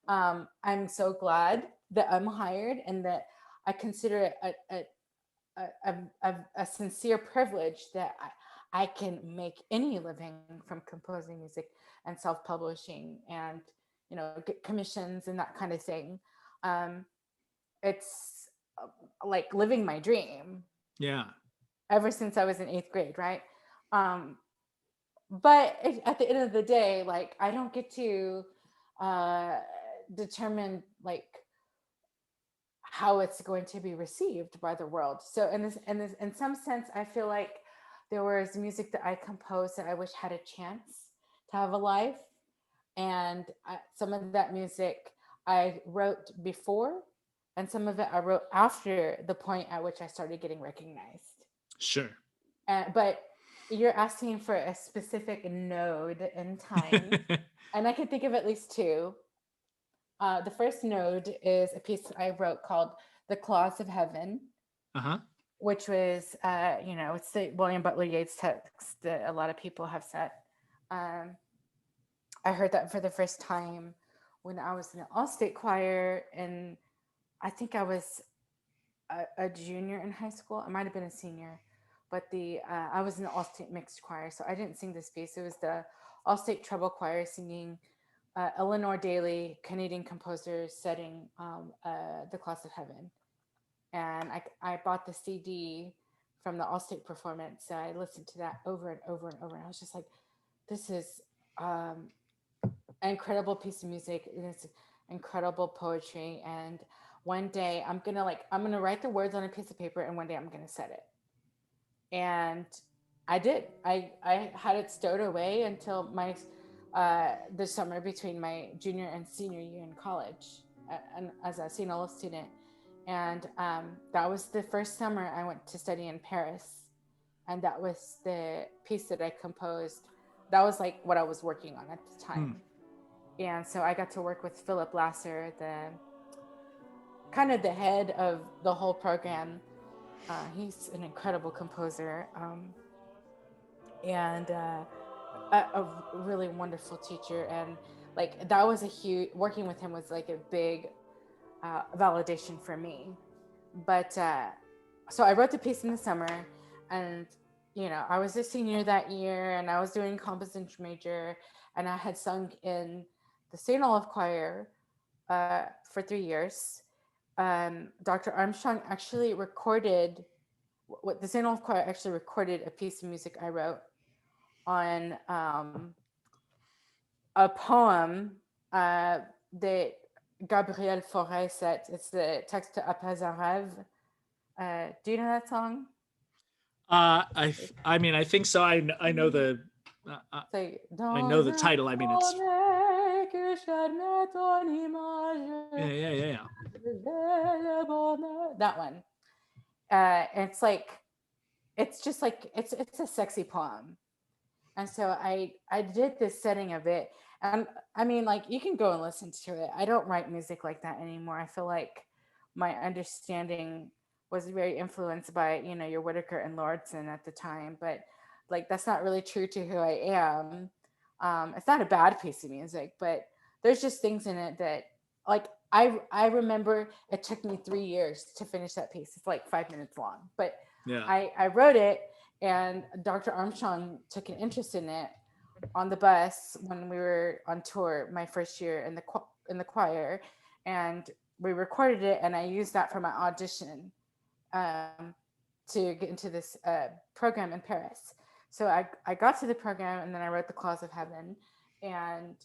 I'm so glad that I'm hired, and that I consider it a sincere privilege that I can make any living from composing music and self-publishing and get commissions and that kind of thing. It's like living my dream. Yeah. Ever since I was in 8th grade, right? But at the end of the day, like I don't get to determine like how it's going to be received by the world. So in some sense, I feel like there was music that I composed that I wish had a chance to have a life. And some of that music I wrote before, and some of it I wrote after the point at which I started getting recognized. Sure. But you're asking for a specific node in time. And I can think of at least two. The first node is a piece I wrote called "The Claws of Heaven," which was, it's the William Butler Yeats text that a lot of people have said. I heard that for the first time when I was in the all-state choir, and I think I was a junior in high school. I might have been a senior, but the I was in the all-state mixed choir, so I didn't sing this piece. It was the all-state treble choir singing Eleanor Daly, Canadian composer, setting the Class of Heaven. And I bought the CD from the all-state performance, so I listened to that over and over and over. And I was just like, this is um, an incredible piece of music. It's incredible poetry. And one day I'm gonna write the words on a piece of paper, and one day I'm gonna set it. And I did. I had it stowed away until my the summer between my junior and senior year in college, and as a St. Olaf student. And that was the first summer I went to study in Paris, and that was the piece that I composed. That was like what I was working on at the time. And so I got to work with Philip Lasser, the kind of the head of the whole program. He's an incredible composer, and a really wonderful teacher. And like that was a huge, working with him was like a big validation for me. But so I wrote the piece in the summer, and I was a senior that year, and I was doing composition major, and I had sung in the St. Olaf choir for 3 years. Dr. Armstrong actually recorded what the St. Olaf choir actually recorded a piece of music I wrote on a poem that Gabriel Fauré said. It's the text to Après un rêve. Do you know that song? I mean, I think so. I know the I know the title. I mean, it's yeah. That one. It's like it's just like it's a sexy poem. And so I did this setting of it. And I mean, like, you can go and listen to it. I don't write music like that anymore. I feel like my understanding was very influenced by, your Whitaker and Lauritsen at the time. But like, that's not really true to who I am. It's not a bad piece of music, but there's just things in it that, like, I remember it took me 3 years to finish that piece. It's like 5 minutes long, but Yeah. I wrote it, and Dr. Armstrong took an interest in it on the bus when we were on tour my first year in the choir, and we recorded it, and I used that for my audition to get into this program in Paris. So I got to the program, and then I wrote the Claws of Heaven, and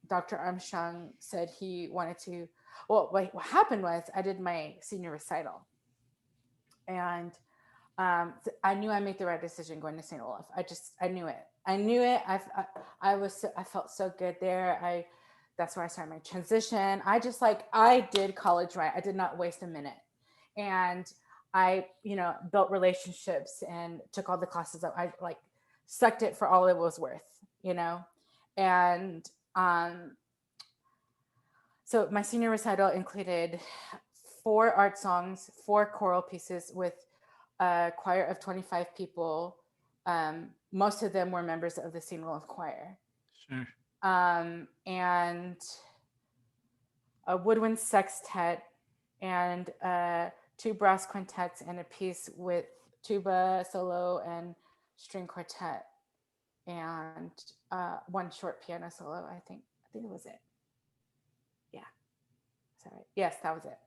Dr. Armstrong said he wanted to. Well, what happened was I did my senior recital, and I knew I made the right decision going to St. Olaf. I knew it. I felt so good there. That's where I started my transition. I did college right. I did not waste a minute. And I, built relationships and took all the classes up. I like sucked it for all it was worth, and so my senior recital included 4 art songs, 4 choral pieces with a choir of 25 people. Most of them were members of the St. Olaf choir. Sure. And a woodwind sextet, and 2 brass quintets, and a piece with tuba solo and string quartet, and 1 short piano solo. I think it was it. Yeah. Sorry. Yes, that was it.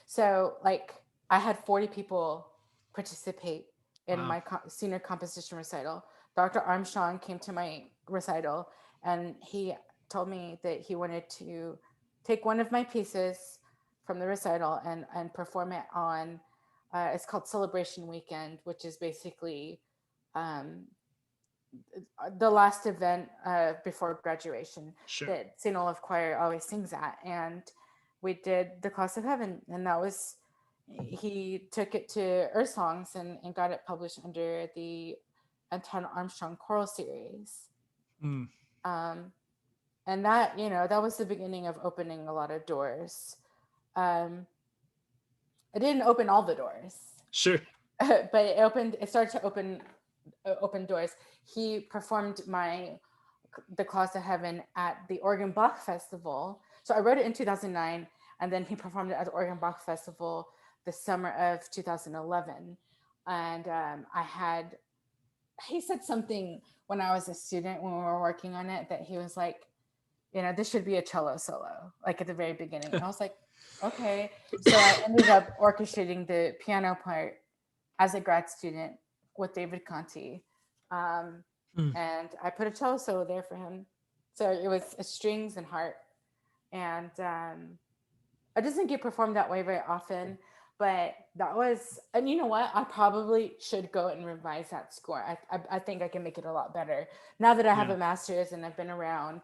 So like I had 40 people participate in my senior composition recital. Dr. Armstrong came to my recital, and he told me that he wanted to take one of my pieces from the recital and perform it on, it's called Celebration Weekend, which is basically the last event before graduation. Sure. That St. Olaf Choir always sings at. And we did the Class of Heaven, and that was, he took it to Earth Songs and got it published under the Anton Armstrong Choral Series. And that, that was the beginning of opening a lot of doors. It didn't open all the doors. Sure. But it started to open doors. He performed the Claws of Heaven at the Oregon Bach Festival. So I wrote it in 2009, and then he performed it at the Oregon Bach Festival the summer of 2011. And he said something when I was a student when we were working on it that he was like, this should be a cello solo, like at the very beginning. And I was like, okay. So I ended up orchestrating the piano part as a grad student with David Conti. Hmm. And I put a cello solo there for him. So it was strings and harp. And it doesn't get performed that way very often. But that was, and you know what? I probably should go and revise that score. I think I can make it a lot better now that I have Yeah. a master's and I've been around,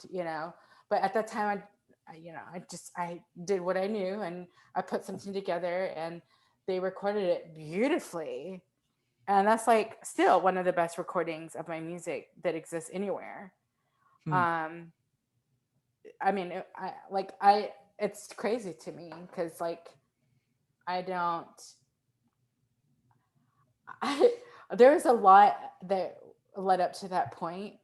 But at that time, I did what I knew and I put something together and they recorded it beautifully. And that's like still one of the best recordings of my music that exists anywhere. Hmm. Um, I mean, it's crazy to me because like I don't I there's a lot that led up to that point,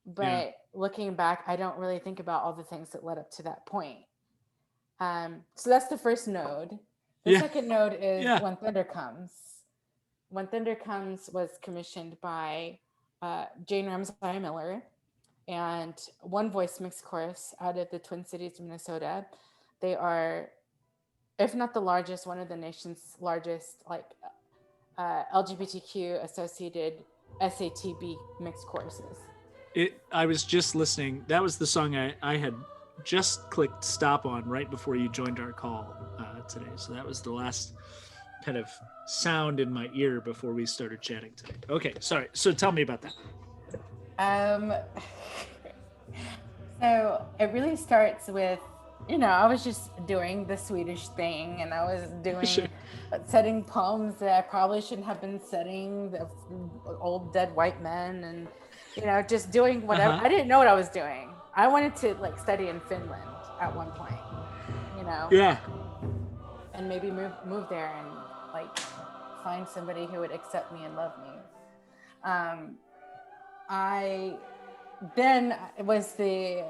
Yeah. but looking back, I don't really think about all the things that led up to that point. So that's the first node. The Yeah. second node is Yeah. When Thunder Comes. When Thunder Comes was commissioned by Jane Ramsey Miller and One Voice Mixed Chorus out of the Twin Cities, Minnesota. They are, if not the largest, one of the nation's largest LGBTQ associated SATB mixed courses. I was just listening. That was the song I had just clicked stop on right before you joined our call today. So that was the last kind of sound in my ear before we started chatting today. Okay, sorry. So tell me about that. Um, so it really starts with, I was just doing the Swedish thing and I was Sure. setting poems that I probably shouldn't have been setting, the old dead white men and, just doing whatever. Uh-huh. I didn't know what I was doing. I wanted to like study in Finland at one point, you know, Yeah. and maybe move there and like find somebody who would accept me and love me. Um, I then it was the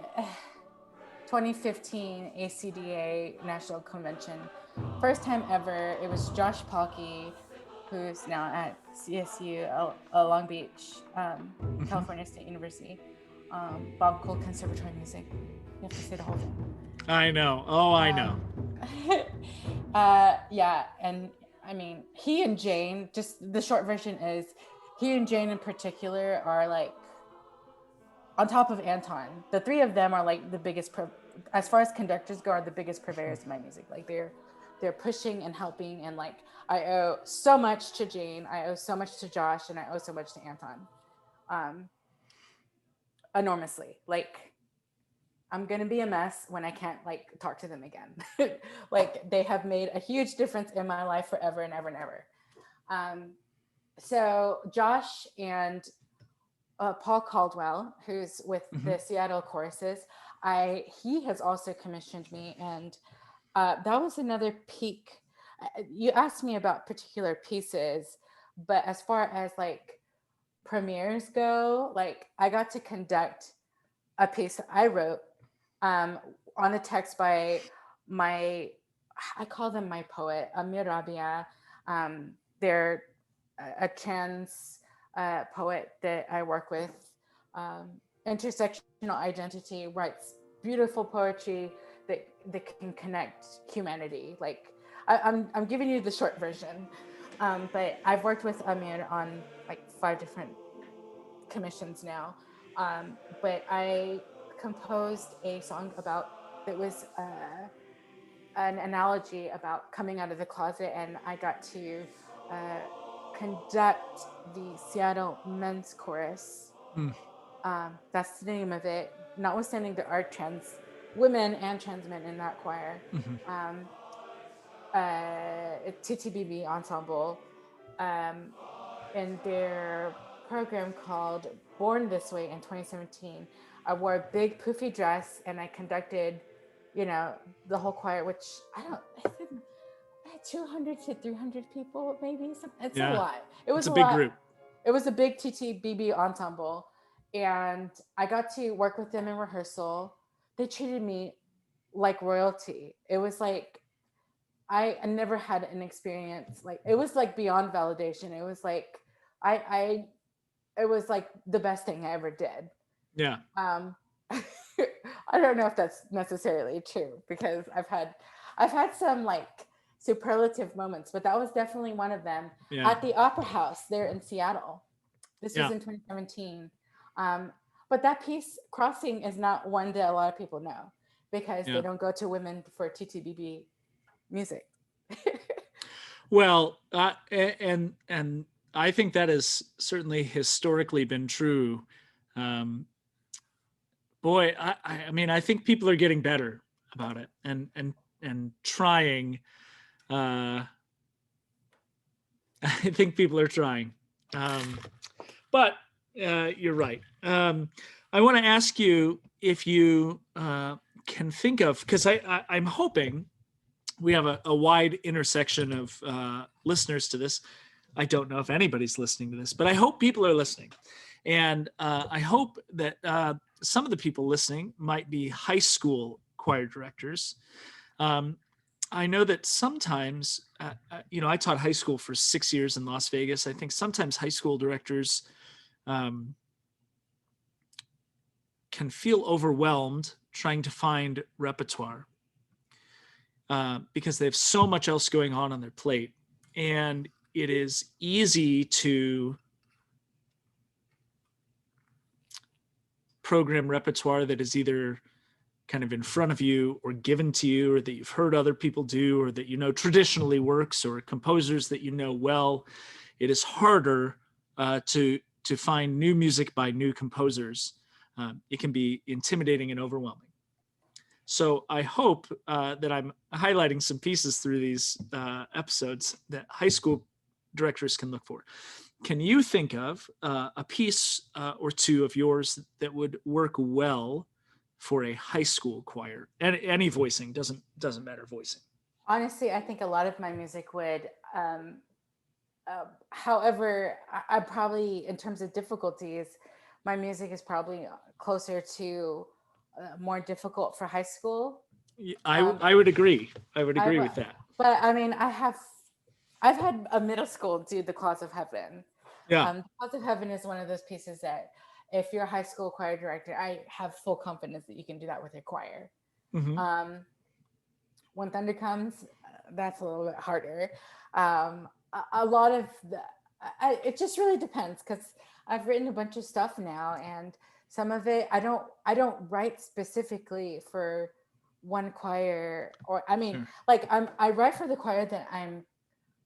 2015 ACDA National Convention. First time ever. It was Josh Palkey, who's now at CSU, Long Beach, Mm-hmm. California State University. Bob Cole Conservatory Music. You have to say the whole thing. I know. Oh, I know. Yeah, and I mean, he and Jane, just the short version is he and Jane in particular are like on top of Anton. The three of them are like the biggest, as far as conductors go, are the biggest purveyors of my music. Like they're pushing and helping, and like I owe so much to Jane, I owe so much to Josh, and I owe so much to Anton, um, enormously. Like I'm gonna be a mess when I can't like talk to them again. Like they have made a huge difference in my life forever and ever and ever. Um, so Josh and Paul Caldwell, who's with Mm-hmm. the Seattle choruses, he has also commissioned me, and that was another peak. You asked me about particular pieces, but as far as like premieres go, like I got to conduct a piece I wrote um, on the text by my, I call them my poet, Amir Rabia. They're a trans poet that I work with. Intersectional identity, writes beautiful poetry that can connect humanity. Like I'm giving you the short version, but I've worked with Amir on like 5 different commissions now. But I composed a song about that was an analogy about coming out of the closet, and I got to uh, conduct the Seattle Men's Chorus. Mm. That's the name of it. Notwithstanding there are trans women and trans men in that choir. Mm-hmm. Um, TTBB ensemble. Um, in their program called Born This Way in 2017. I wore a big poofy dress and I conducted, the whole choir, which I think I had 200 to 300 people, maybe. It's a Yeah. lot. It It's was a a big lot. group. It was a big TTBB ensemble. And I got to work with them in rehearsal. They treated me like royalty. It was like, I never had an experience like it was like beyond validation. It was like I it was like the best thing I ever did. Yeah. Um, I don't know if that's necessarily true because I've had some like superlative moments, but that was definitely one of them Yeah. at the Opera House there in Seattle. This was Yeah. in 2017. But that piece, Crossing, is not one that a lot of people know because Yeah. they don't go to women for TTBB music. Well, and I think that has certainly historically been true. Boy, I mean, I think people are getting better about it and trying. I think people are trying, but you're right. I want to ask you if you can think of because I'm hoping we have a wide intersection of listeners to this. I don't know if anybody's listening to this, but I hope people are listening. And I hope that some of the people listening might be high school choir directors. I know that sometimes, I taught high school for 6 years in Las Vegas. I think sometimes high school directors can feel overwhelmed trying to find repertoire because they have so much else going on their plate. And it is easy to program repertoire that is either kind of in front of you or given to you or that you've heard other people do or that traditionally works or composers that well. It is harder to find new music by new composers. It can be intimidating and overwhelming. So I hope that I'm highlighting some pieces through these episodes that high school directors can look for. Can you think of a piece or two of yours that would work well for a high school choir? And any voicing doesn't matter. Voicing. Honestly, I think a lot of my music would. However, I probably, in terms of difficulties, my music is probably closer to more difficult for high school. I would agree. I would agree I, with that. but I mean, I've had a middle school do The Claws of Heaven. Yeah. The Claws of Heaven is one of those pieces that if you're a high school choir director, I have full confidence that you can do that with your choir. Mm-hmm. When Thunder Comes, that's a little bit harder. A lot of it just really depends because I've written a bunch of stuff now, and some of it I don't write specifically for one choir, or I mean, Sure. like I write for the choir that I'm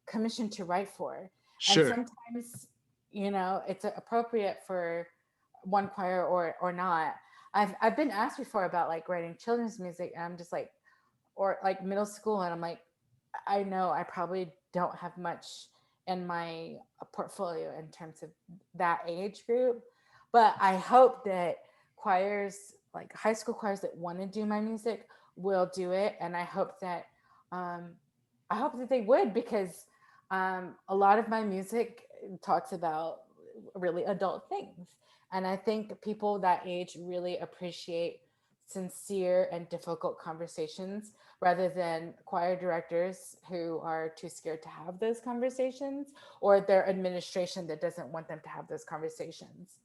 commissioned to write for, and Sure. sometimes it's appropriate for one choir or not. I've been asked before about like writing children's music, and I'm just like, or like middle school, and I'm like, I know I probably don't have much in my portfolio in terms of that age group, but I hope that choirs, like high school choirs that want to do my music, will do it, and I hope that they would, because a lot of my music talks about really adult things, and I think people that age really appreciate sincere and difficult conversations rather than choir directors who are too scared to have those conversations, or their administration that doesn't want them to have those conversations.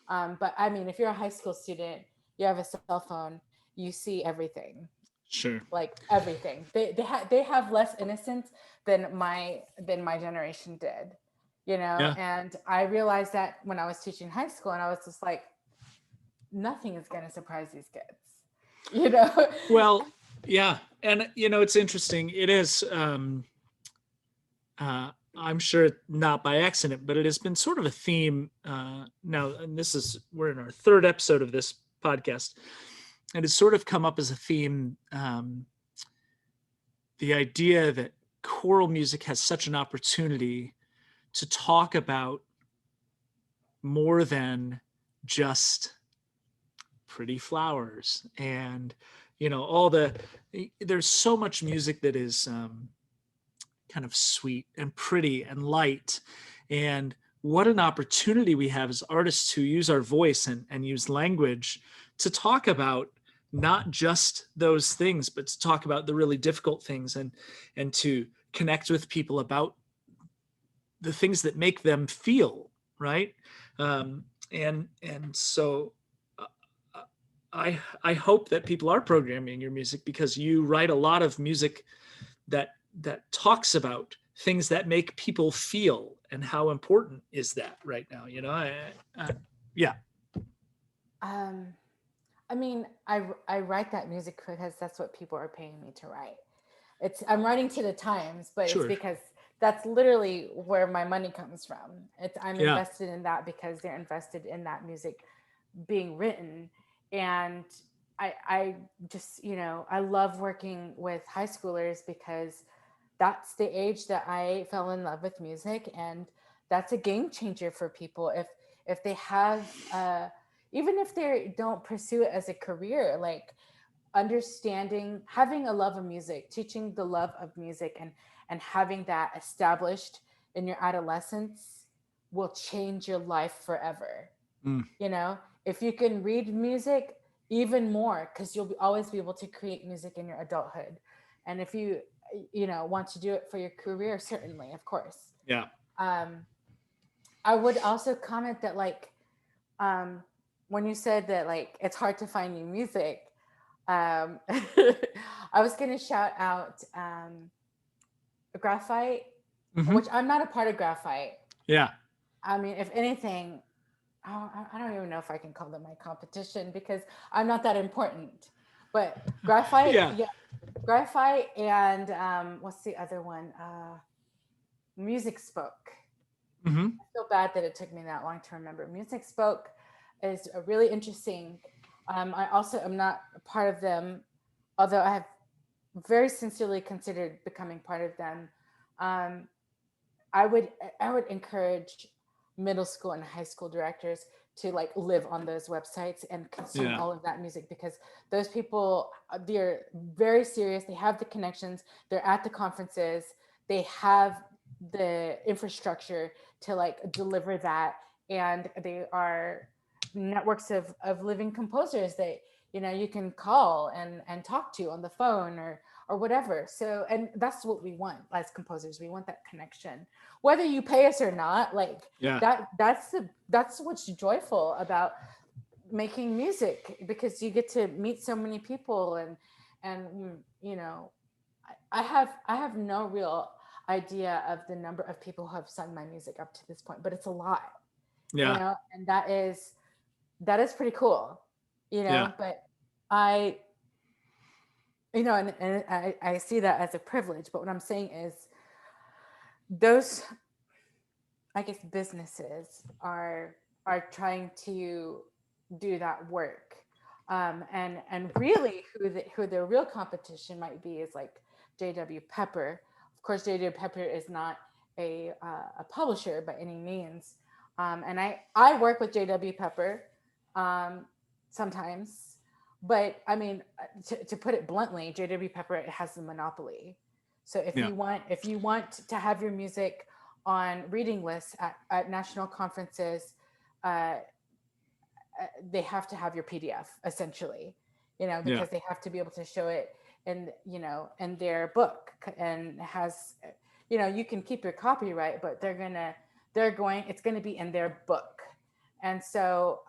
But I mean, if you're a high school student, you have a cell phone, you see everything. Sure. Like everything. They have less innocence than my generation did, Yeah. And I realized that when I was teaching high school, and I was just like, nothing is going to surprise these kids. Well, yeah. And, it's interesting. It is, I'm sure not by accident, but it has been sort of a theme now. And we're in our third episode of this podcast. And it's sort of come up as a theme. The idea that choral music has such an opportunity to talk about more than just pretty flowers and there's so much music that is kind of sweet and pretty and light, and what an opportunity we have as artists to use our voice and use language to talk about not just those things, but to talk about the really difficult things, and to connect with people about the things that make them feel right. And so uh, I hope that people are programming your music, because you write a lot of music that talks about things that make people feel, and how important is that right now, yeah. Um, I mean, I write that music because that's what people are paying me to write. I'm writing to the times, but it's Sure. because that's literally where my money comes from. I'm Yeah. invested in that because they're invested in that music being written. And I just, I love working with high schoolers because that's the age that I fell in love with music, and that's a game changer for people if they have even if they don't pursue it as a career, like understanding, having a love of music, teaching the love of music, and having that established in your adolescence will change your life forever. Mm. If you can read music, even more, because you'll always be able to create music in your adulthood. And if you want to do it for your career, certainly, of course. Yeah. um I would also comment that, like, um when you said that, like, it's hard to find new music, I was going to shout out Graphite, which Mm-hmm. I'm not a part of Graphite. Yeah. I mean, if anything, I don't even know if I can call them my competition because I'm not that important. But Graphite, Yeah. yeah, Graphite, and what's the other one? Music Spoke. Mm-hmm. I feel bad that it took me that long to remember. Music Spoke is a really interesting. I also am not a part of them, although I have very sincerely considered becoming part of them. Um, I would I would encourage middle school and high school directors to, like, live on those websites and consume Yeah. all of that music, because those people, they're very serious. They have the connections. They're at the conferences. They have the infrastructure to, like, deliver that, and they are networks of living composers that you can call and talk to on the phone or whatever. So, and that's what we want as composers. We want that connection, whether you pay us or not. Like, Yeah. that's what's joyful about making music, because you get to meet so many people, and I have no real idea of the number of people who have sung my music up to this point, but it's a lot. Yeah. And that is pretty cool. Yeah. But I and I see that as a privilege, but what I'm saying is, those, I guess, businesses are trying to do that work. And really, who the real competition might be is, like, JW Pepper. Of course, JW Pepper is not a publisher by any means. And I work with JW Pepper sometimes, but I mean, to put it bluntly, JW Pepper has the monopoly. So Yeah. if you want to have your music on reading lists at national conferences, uh, they have to have your PDF, essentially, Yeah. because they have to be able to show it in their book, and has, you can keep your copyright, but it's going to be in their book. And so,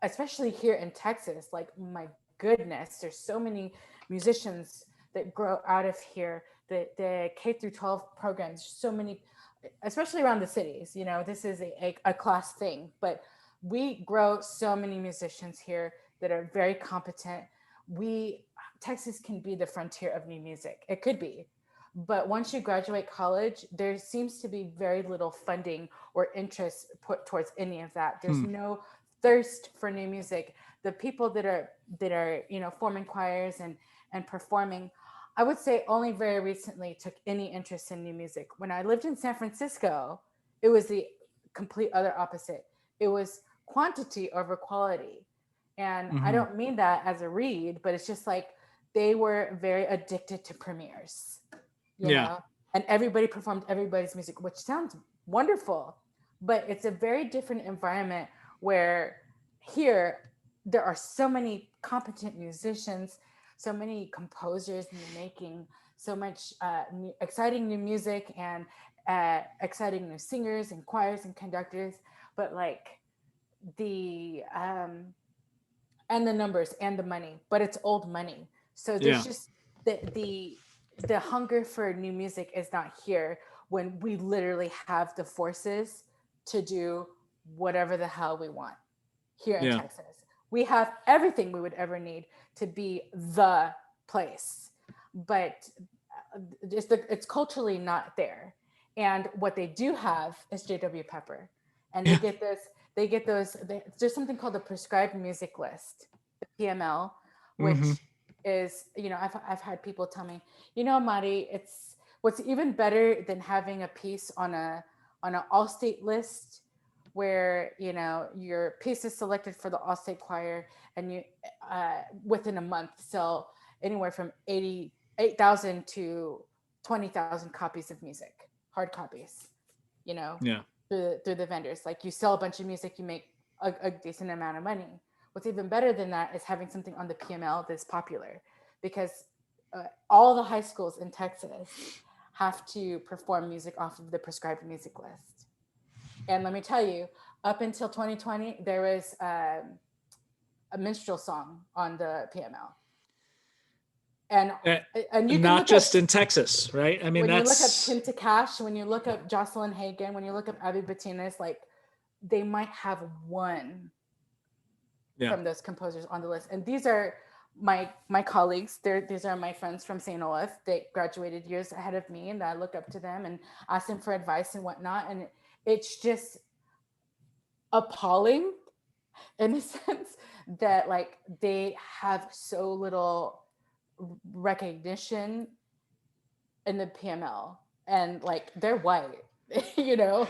especially here in Texas, like, my goodness, there's so many musicians that grow out of here. The K through 12 programs, so many, especially around the cities. This is a class thing, but we grow so many musicians here that are very competent. Texas can be the frontier of new music. It could be. But once you graduate college, there seems to be very little funding or interest put towards any of that. There's Hmm. no thirst for new music. The people that are forming choirs and performing, I would say, only very recently took any interest in new music. When I lived in San Francisco, it was the complete other opposite. It was quantity over quality. And I Mm-hmm. don't mean that as a read, but it's just like they were very addicted to premieres, you Yeah. know, and everybody performed everybody's music, which sounds wonderful, but it's a very different environment where here there are so many competent musicians, so many composers in the making, so much exciting new music, and exciting new singers and choirs and conductors. But like the and the numbers and the money, but it's old money. So Yeah. there's just the hunger for new music is not here when we literally have the forces to do whatever the hell we want here in Yeah. Texas. We have everything we would ever need to be the place, but it's culturally not there. And what they do have is JW Pepper, and Yeah. they get those. There's something called the prescribed music list, the PML, Mm-hmm. which is, I've had people tell me, Mari, it's what's even better than having a piece on an all state list where your piece is selected for the all state choir, and you within a month sell anywhere from 8,000 to 20,000 copies of music, hard copies, you know, Yeah. through the vendors. Like, you sell a bunch of music, you make a decent amount of money. What's even better than that is having something on the PML that's popular, because all the high schools in Texas have to perform music off of the prescribed music list. And let me tell you, up until 2020, there was a minstrel song on the PML. And you can Not look up, just in Texas, right? I mean, when you look up that's Tim Takash, when you look up Jocelyn Hagen, when you look up Abby Batinas, like, they might have one yeah. from those composers on the list. And these are my colleagues. These are my friends from St. Olaf. They graduated years ahead of me, and I look up to them and ask them for advice and whatnot. And it's just appalling in a sense that, like, they have so little recognition in the PML, and like, they're white, you know,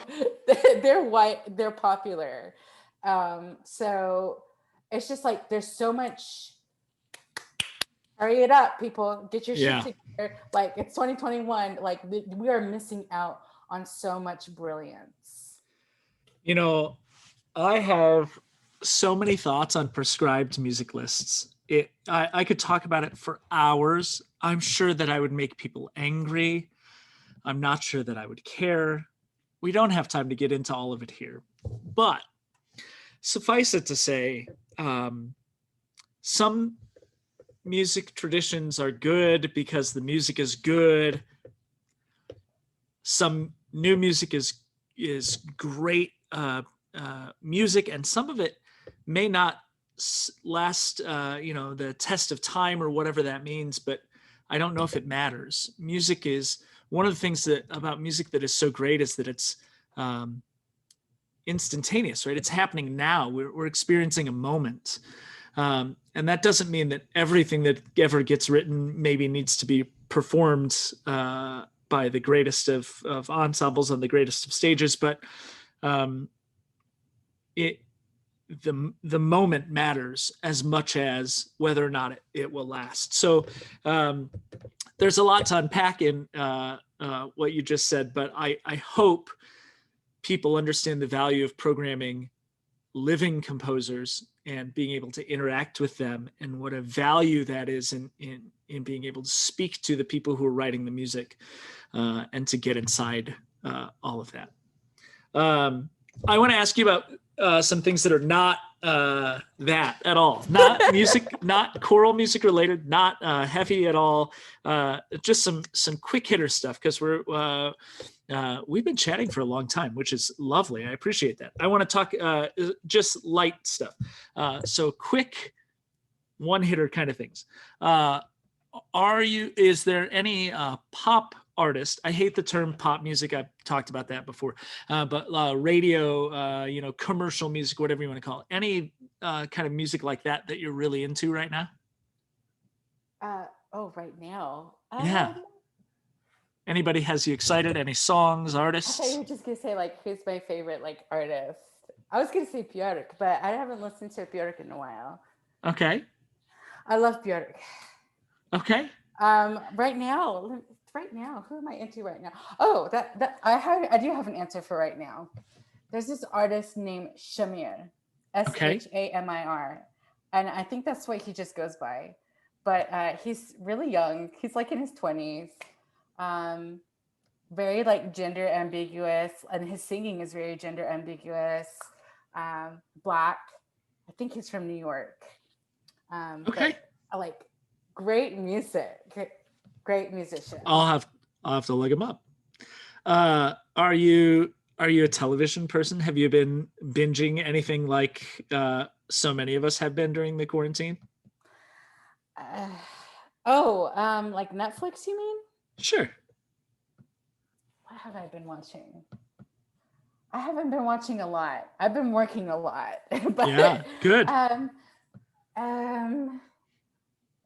they're white, they're popular. So it's just like, there's so much, hurry it up, people, get your Yeah. shit together. Like, it's 2021, like, we are missing out on so much brilliance. You know, I have so many thoughts on prescribed music lists. I could talk about it for hours. I'm sure that I would make people angry. I'm not sure that I would care. We don't have time to get into all of it here. But suffice it to say, some music traditions are good because the music is good. Some new music is great music, and some of it may not last the test of time, or whatever that means, but I don't know if it matters. Music is one of the things about music that is so great is that it's instantaneous, right? It's happening now. We're experiencing a moment, and that doesn't mean that everything that ever gets written maybe needs to be performed by the greatest of ensembles on the greatest of stages, but the moment matters as much as whether or not it will last. So there's a lot to unpack in what you just said, but I hope people understand the value of programming living composers and being able to interact with them, and what a value that is in being able to speak to the people who are writing the music, and to get inside all of that. I want to ask you about some things that are not that at all, not music, not choral music related, not heavy at all. Just some quick hitter stuff, because we've been chatting for a long time, which is lovely. I appreciate that. I want to talk just light stuff. So quick one hitter kind of things. Is there any pop artist? I hate the term pop music. I've talked about that before, but radio, commercial music, whatever you want to call it. Any kind of music like that you're really into right now? Right now. Yeah. Anybody has you excited? Any songs, artists? I thought you were just gonna say, like, who's my favorite, like, artist. I was gonna say Björk, but I haven't listened to Björk in a while. Okay. I love Björk. Okay. Right now, who am I into right now? Oh, I do have an answer for right now. There's this artist named Shamir, Shamir. and I think that's what he just goes by. But he's really young. He's like in his 20s. Um, Very like gender ambiguous, and his singing is very gender ambiguous. Black. I think he's from New York. Okay. But I like great music. Great musician. I'll have to look him up. Are you a television person? Have you been binging anything like so many of us have been during the quarantine? Uh, like Netflix, you mean? Sure. What have I been watching? I haven't been watching a lot. I've been working a lot. But Yeah, good. um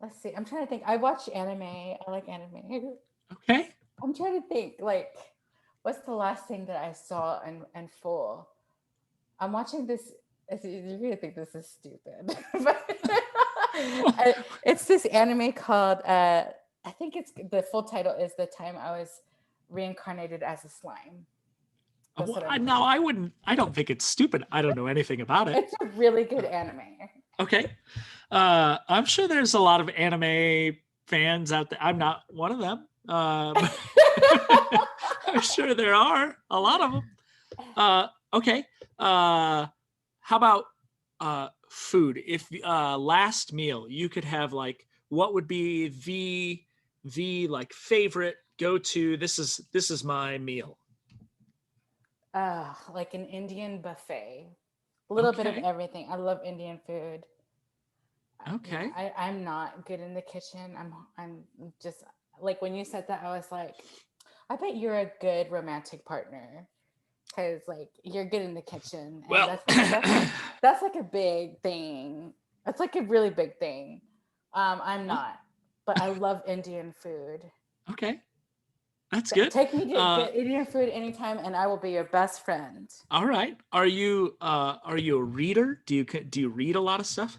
let's see. I'm trying to think. I watch anime. I like anime. Okay. I'm trying to think like what's the last thing that I saw in full? I'm watching this. You're gonna think this is stupid, but it's this anime called. I think it's the full title is "The Time I Was Reincarnated as a Slime." That's what I'm. No, I wouldn't. I don't think it's stupid. I don't know anything about it. It's a really good anime. Okay. I'm sure there's a lot of anime fans out there. I'm not one of them. I'm sure there are a lot of them. Okay. How about food? If last meal you could have, like, what would be the like favorite go to? This is my meal. Like an Indian buffet. A little bit of Okay. everything. I love Indian food. Okay. I'm not good in the kitchen. I'm just like when you said that, I was like, I bet you're a good romantic partner because like you're good in the kitchen, and Well, that's like a big thing. It's like a really big thing. I'm well, not, but I love Indian food. okay, that's good. Take me to get Indian food anytime, and I will be your best friend. All right. Are you a reader? Do you read a lot of stuff?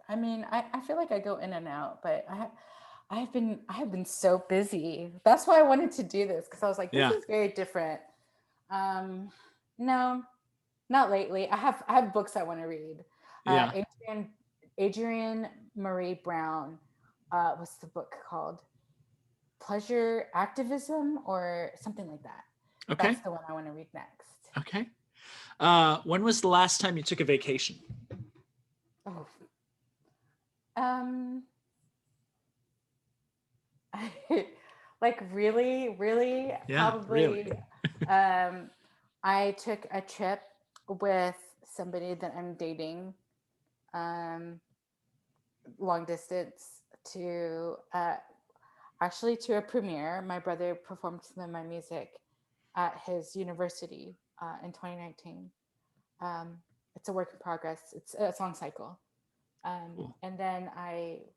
I mean, I feel like I go in and out, but I have been so busy. That's why I wanted to do this because I was like, this Yeah. is very different. No, not lately. I have books I want to read. Yeah. Adrienne Marie Brown. What's the book called? Pleasure Activism or something like that. Okay. That's the one I want to read next. Okay. When was the last time you took a vacation? Oh, like really, Yeah, probably. really. I took a trip with somebody that I'm dating, long distance to actually to a premiere. My brother performed some of my music at his university in 2019. It's a work in progress. It's a song cycle. Cool. And then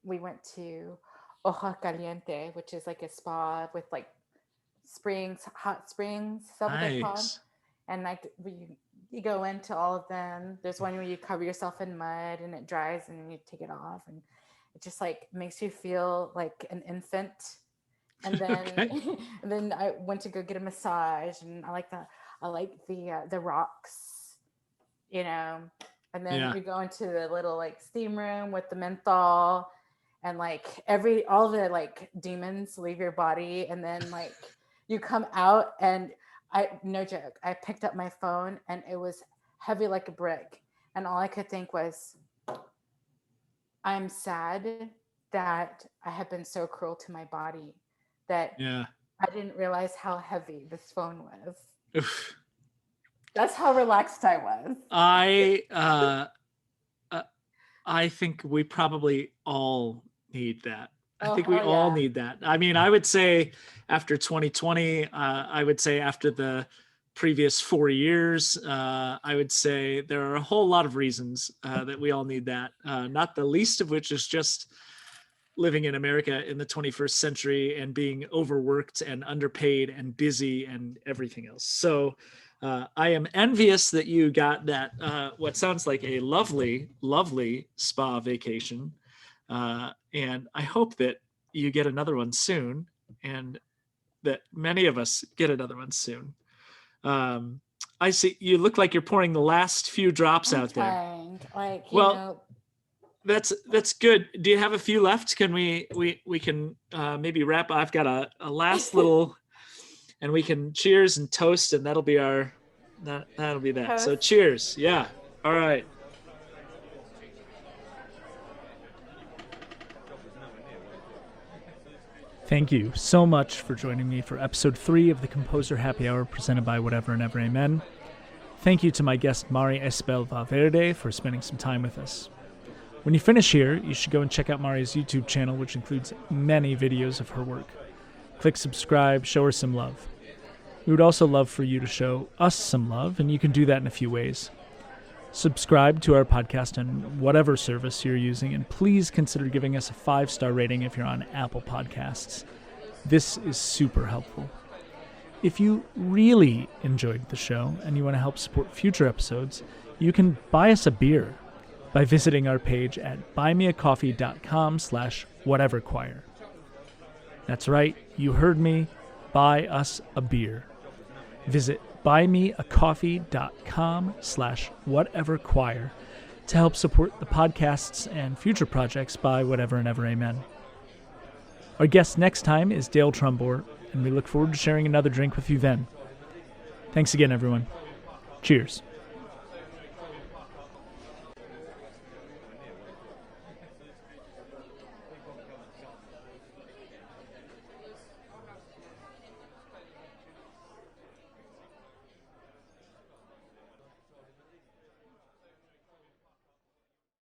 we went to Hoja Caliente, which is like a spa with like springs, hot springs, is that what they're called? Nice. And like you go into all of them. There's one where you cover yourself in mud and it dries and then you take it off and it just like makes you feel like an infant. And then Okay. and then I went to go get a massage and I like the rocks, you know. And then Yeah. you go into the little like steam room with the menthol and like all the like demons leave your body and then like you come out and no joke, I picked up my phone and it was heavy like a brick and all I could think was I'm sad that I have been so cruel to my body that Yeah. I didn't realize how heavy this phone was. Oof. That's how relaxed I was. I think we probably all need that. I Oh, think we hell all yeah. need that. I mean, I would say after 2020, I would say after the previous 4 years, I would say there are a whole lot of reasons that we all need that. Not the least of which is just living in America in the 21st century and being overworked and underpaid and busy and everything else. So I am envious that you got that, what sounds like a lovely, lovely spa vacation. And I hope that you get another one soon and that many of us get another one soon. I see. You look like you're pouring the last few drops I'm out there. trying. Like, Well, that's good. Do you have a few left? Can we can maybe wrap? I've got a last little, and we can cheers and toast, and that'll be that'll be that. Toast. So cheers. Yeah. All right. Thank you so much for joining me for episode 3 of the Composer Happy Hour presented by Whatever and Ever Amen. Thank you to my guest Mari Esabel Valverde for spending some time with us. When you finish here, you should go and check out Mari's YouTube channel, which includes many videos of her work. Click subscribe, show her some love. We would also love for you to show us some love, and you can do that in a few ways. Subscribe to our podcast on whatever service you're using, and please consider giving us a 5-star rating if you're on Apple Podcasts. This is super helpful. If you really enjoyed the show and you want to help support future episodes, you can buy us a beer by visiting our page at buymeacoffee.com/whateverchoir. That's right, you heard me. Buy us a beer. Visit buymeacoffee.com/whateverchoir to help support the podcasts and future projects by Whatever and Ever Amen. Our guest next time is Dale Trumbore, and we look forward to sharing another drink with you then. Thanks again, everyone. Cheers.